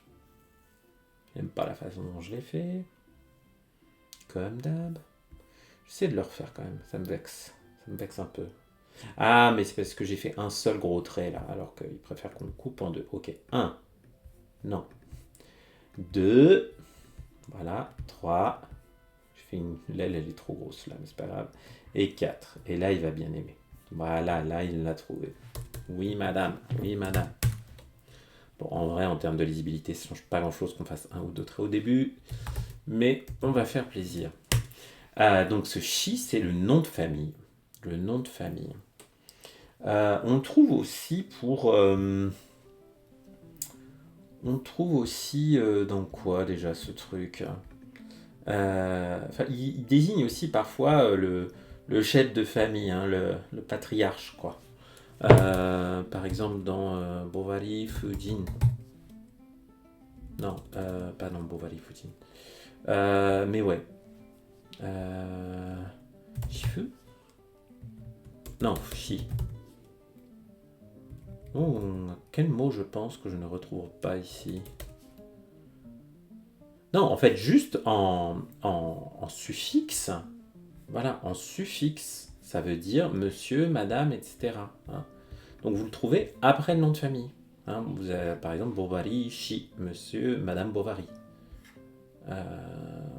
Il n'aime pas la façon dont je l'ai fait. Comme d'hab. J'essaie de le refaire quand même, ça me vexe. Ça me vexe un peu. Ah, mais c'est parce que j'ai fait un seul gros trait là, alors qu'il préfère qu'on le coupe en deux. Ok, 1. Non. 2. Voilà. 3. Je fais une. L'aile, elle est trop grosse là, mais c'est pas grave. Et 4. Et là, il va bien aimer. Voilà, là, il l'a trouvé. Oui, madame. Oui, madame. Bon, en vrai, en termes de lisibilité, ça change pas grand chose qu'on fasse un ou deux traits au début. Mais on va faire plaisir. Donc, ce chi, c'est le nom de famille. Le nom de famille. On trouve aussi pour. On trouve aussi dans quoi déjà ce truc il désigne aussi parfois le chef de famille, hein, le patriarche, quoi. Par exemple dans Bovary Fujin. Non, pas dans Bovary Fujin. Mais ouais. Shifu. Non, Shi. Oh, quel mot je pense que je ne retrouve pas ici. Non, en fait, juste en suffixe, voilà, en suffixe, ça veut dire monsieur, madame, etc. Hein. Donc vous le trouvez après le nom de famille. Hein. Vous avez par exemple Bovary, Shi, monsieur, madame Bovary.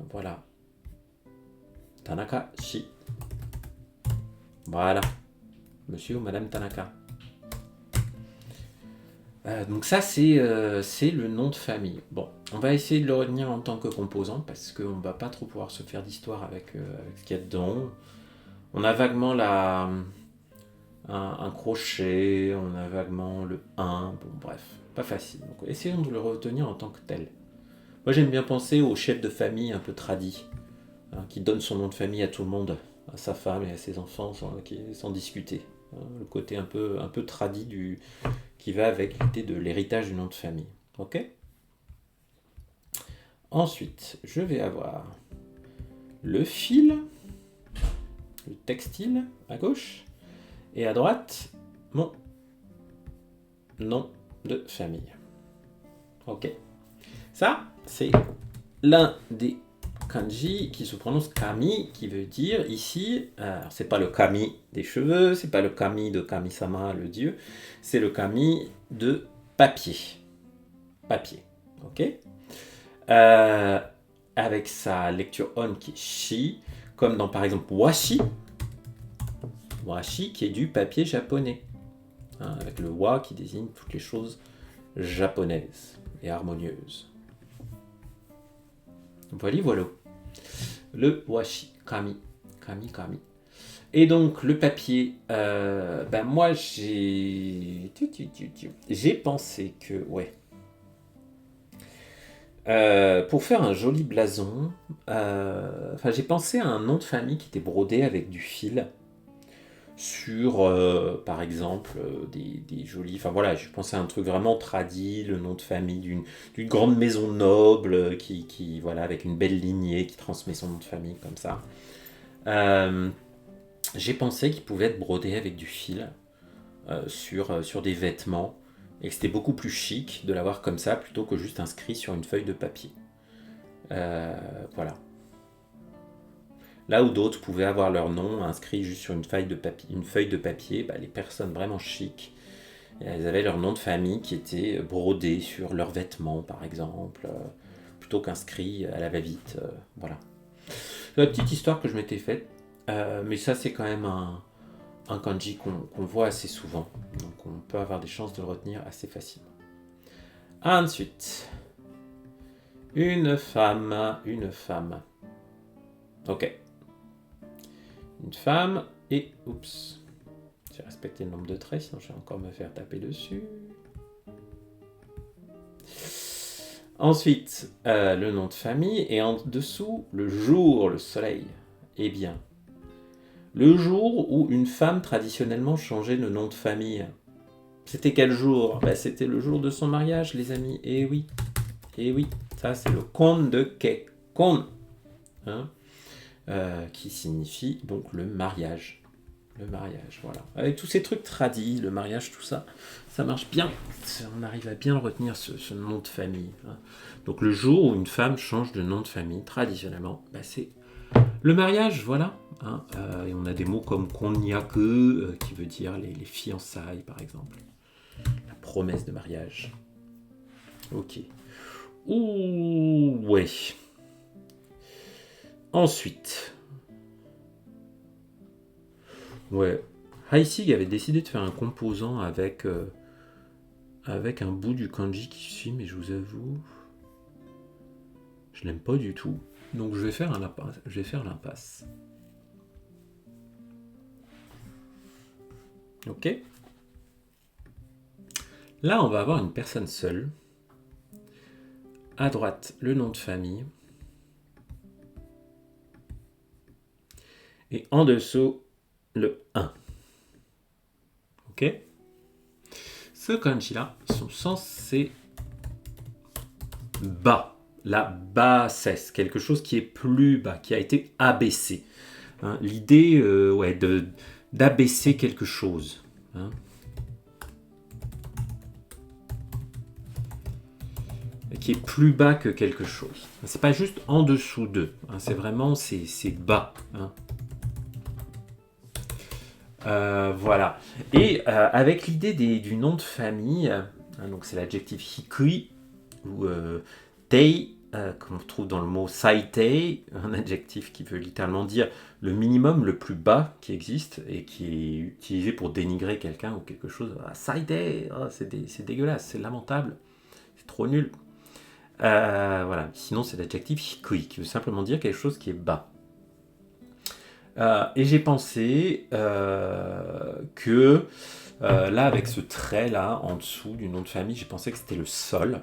Voilà. Tanaka, Shi. Voilà. Monsieur ou madame Tanaka. Donc ça, c'est le nom de famille. Bon, on va essayer de le retenir en tant que composant, parce qu'on ne va pas trop pouvoir se faire d'histoire avec ce qu'il y a dedans. On a vaguement un crochet, on a vaguement le 1, bon bref, pas facile. Donc essayons de le retenir en tant que tel. Moi j'aime bien penser au chef de famille un peu tradi, hein, qui donne son nom de famille à tout le monde, à sa femme et à ses enfants sans discuter. Hein, le côté un peu tradi qui va avec l'idée de l'héritage du nom de famille. Ok ? Ensuite, je vais avoir le fil, le textile à gauche, et à droite, mon nom de famille. Ok. Ça, c'est l'un des kanji qui se prononce kami, qui veut dire ici, c'est pas le kami des cheveux, c'est pas le kami de Kami-sama, le dieu, c'est le kami de papier. Papier. Ok. Avec sa lecture on qui est shi, comme dans par exemple washi. Washi qui est du papier japonais. Hein, avec le wa qui désigne toutes les choses japonaises et harmonieuses. Voilà. Le washi, kami. Kami. Et donc le papier, moi j'ai pensé que, ouais, pour faire un joli blason, j'ai pensé à un nom de famille qui était brodé avec du fil sur, par exemple, des jolis... Enfin voilà, je pensais à un truc vraiment tradi, le nom de famille d'une grande maison noble qui, voilà, avec une belle lignée qui transmet son nom de famille comme ça. J'ai pensé qu'il pouvait être brodé avec du fil sur des vêtements et que c'était beaucoup plus chic de l'avoir comme ça plutôt que juste inscrit sur une feuille de papier. Voilà. Là où d'autres pouvaient avoir leur nom inscrit juste sur une feuille de papier, les personnes vraiment chic, elles avaient leur nom de famille qui était brodé sur leurs vêtements, par exemple, plutôt plutôt qu'un scri à la va-vite. Voilà. C'est la petite histoire que je m'étais faite. Mais ça, c'est quand même un kanji qu'on voit assez souvent. Donc on peut avoir des chances de le retenir assez facilement. Ensuite, une femme. Ok. Une femme et... Oups. J'ai respecté le nombre de traits, sinon je vais encore me faire taper dessus. Ensuite, le nom de famille et en dessous, le jour, le soleil. Eh bien, le jour où une femme traditionnellement changeait de nom de famille. C'était quel jour? C'était le jour de son mariage, les amis. Eh oui, ça c'est le kon de Kekkon, hein, qui signifie donc le mariage. Le mariage, voilà. Avec tous ces trucs tradis, le mariage, tout ça, ça marche bien. On arrive à bien retenir ce nom de famille. Hein. Donc le jour où une femme change de nom de famille, traditionnellement, c'est le mariage, voilà. Hein. Et on a des mots comme konyaku, qui veut dire les fiançailles, par exemple. La promesse de mariage. Ok. Ouh, ouais. Ensuite... Ouais, Heisig avait décidé de faire un composant avec un bout du kanji qui suit, mais je vous avoue, je l'aime pas du tout. Donc je vais faire l'impasse. Ok. Là, on va avoir une personne seule. À droite, le nom de famille. Et en dessous, le 1. Ok. Ce kanji-là, ils sont censés bas. La bassesse, quelque chose qui est plus bas, qui a été abaissé. Hein, l'idée d'abaisser quelque chose. Hein. Qui est plus bas que quelque chose. C'est pas juste en dessous d'eux. Hein, c'est vraiment c'est bas. Hein. Voilà. Et avec l'idée du nom de famille, hein, donc c'est l'adjectif hikui ou tei, qu'on trouve dans le mot saitei, un adjectif qui veut littéralement dire le minimum le plus bas qui existe et qui est utilisé pour dénigrer quelqu'un ou quelque chose. Ah, saitei, oh, c'est dégueulasse, c'est lamentable, c'est trop nul. Voilà. Sinon, c'est l'adjectif hikui qui veut simplement dire quelque chose qui est bas. Et j'ai pensé que là, avec ce trait-là, en dessous du nom de famille, j'ai pensé que c'était le sol.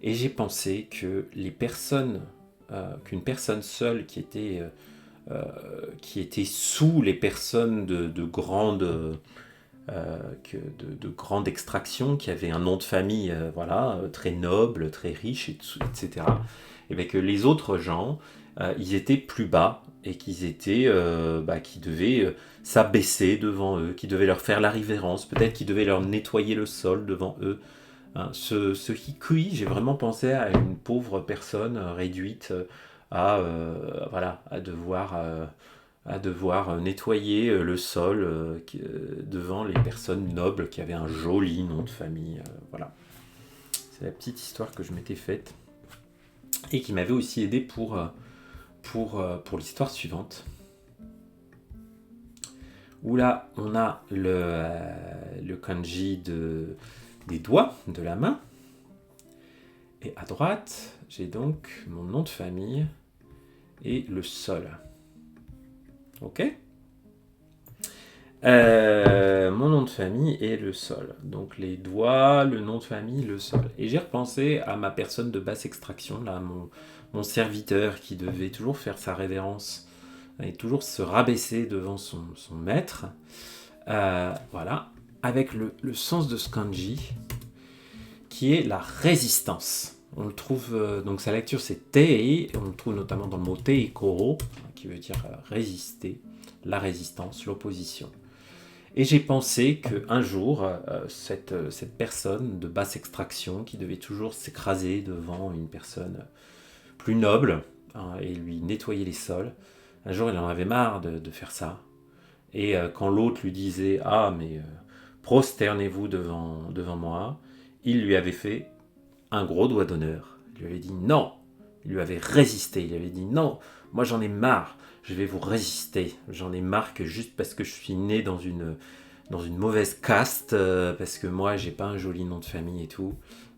Et j'ai pensé que qu'une personne seule qui était sous les personnes de grande extraction, qui avaient un nom de famille très noble, très riche, etc. Et bien que les autres gens, ils étaient plus bas et qu'ils étaient, qui devaient s'abaisser devant eux, qui devaient leur faire la révérence, peut-être qu'ils devaient leur nettoyer le sol devant eux. Hein, ce hikui, j'ai vraiment pensé à une pauvre personne réduite à devoir nettoyer le sol devant les personnes nobles qui avaient un joli nom de famille. Voilà. C'est la petite histoire que je m'étais faite et qui m'avait aussi aidé pour l'histoire suivante. Où là, on a le kanji des doigts de la main. Et à droite, j'ai donc mon nom de famille et le sol. Ok. Mon nom de famille et le sol. Donc les doigts, le nom de famille, le sol. Et j'ai repensé à ma personne de basse extraction, là, mon serviteur qui devait toujours faire sa révérence et toujours se rabaisser devant son maître. Voilà. Avec le sens de ce kanji, qui est la résistance. On le trouve, donc sa lecture c'est tei, et on le trouve notamment dans le mot teikoro, qui veut dire résister, la résistance, l'opposition. Et j'ai pensé qu'un jour, cette personne de basse extraction, qui devait toujours s'écraser devant une personne plus noble, et lui nettoyer les sols, un jour il en avait marre de faire ça. Et quand l'autre lui disait « Ah, mais prosternez-vous devant moi », il lui avait fait un gros doigt d'honneur. Il lui avait dit « Non, Il lui avait résisté. Il avait dit non, moi j'en ai marre. Je vais vous résister. J'en ai marre que juste parce que je suis né dans une mauvaise caste, parce que moi j'ai pas un joli nom de famille et tout.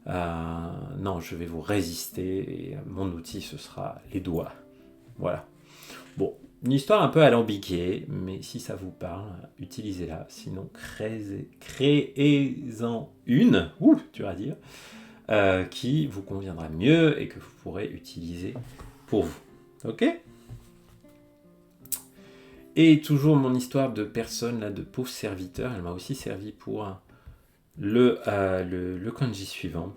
Non, je vais vous résister et mon outil ce sera les doigts. Voilà. Bon, une histoire un peu alambiquée, mais si ça vous parle, utilisez-la. Sinon, créez-en une, tu vas dire, qui vous conviendra mieux et que vous pourrez utiliser pour vous. Ok ? Et toujours mon histoire de personne, là, de pauvre serviteur, elle m'a aussi servi pour le kanji suivant.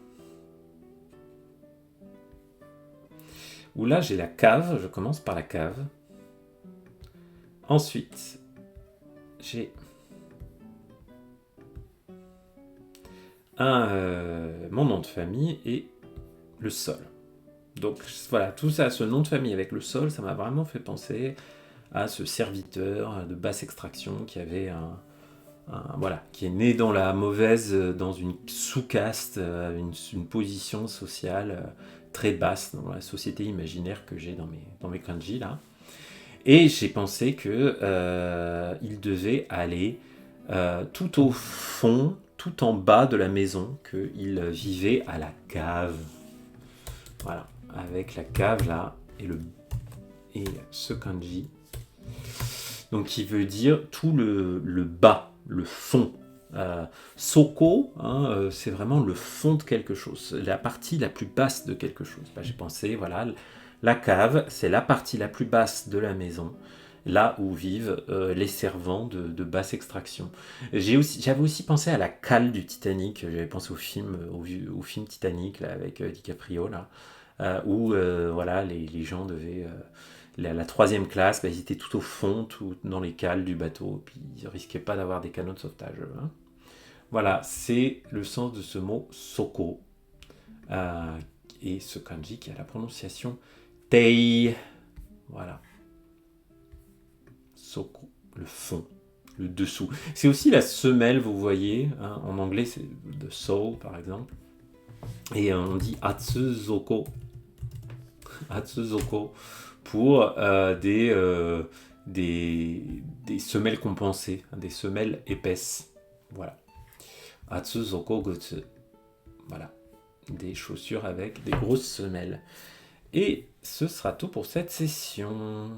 Où là, j'ai la cave, je commence par la cave. Ensuite, j'ai mon nom de famille et le sol. Donc voilà, tout ça, ce nom de famille avec le sol, ça m'a vraiment fait penser à ce serviteur de basse extraction qui avait qui est né dans la mauvaise, dans une sous-caste, une position sociale très basse dans la société imaginaire que j'ai dans mes kanji là. Et j'ai pensé que il devait aller tout au fond, tout en bas de la maison, qu'il vivait à la cave. Voilà, avec la cave là et ce kanji. Donc qui veut dire tout le bas, le fond. Soko, c'est vraiment le fond de quelque chose, la partie la plus basse de quelque chose. J'ai pensé, voilà, la cave, c'est la partie la plus basse de la maison, là où vivent les servants de basse extraction. J'avais aussi pensé à la cale du Titanic, j'avais pensé au film Titanic là, avec DiCaprio, là, où voilà, les gens devaient... la troisième classe, ils étaient tout au fond, tout dans les cales du bateau, puis ils ne risquaient pas d'avoir des canots de sauvetage. Voilà, c'est le sens de ce mot soko. Et ce kanji qui a la prononciation tei. Voilà. Soko, le fond, le dessous. C'est aussi la semelle, vous voyez. En anglais, c'est the sole, par exemple. Et on dit atsuzoko. Atsuzoko. Pour des semelles compensées, des semelles épaisses. Voilà. Atsuzoko gotsu. Voilà. Des chaussures avec des grosses semelles. Et ce sera tout pour cette session.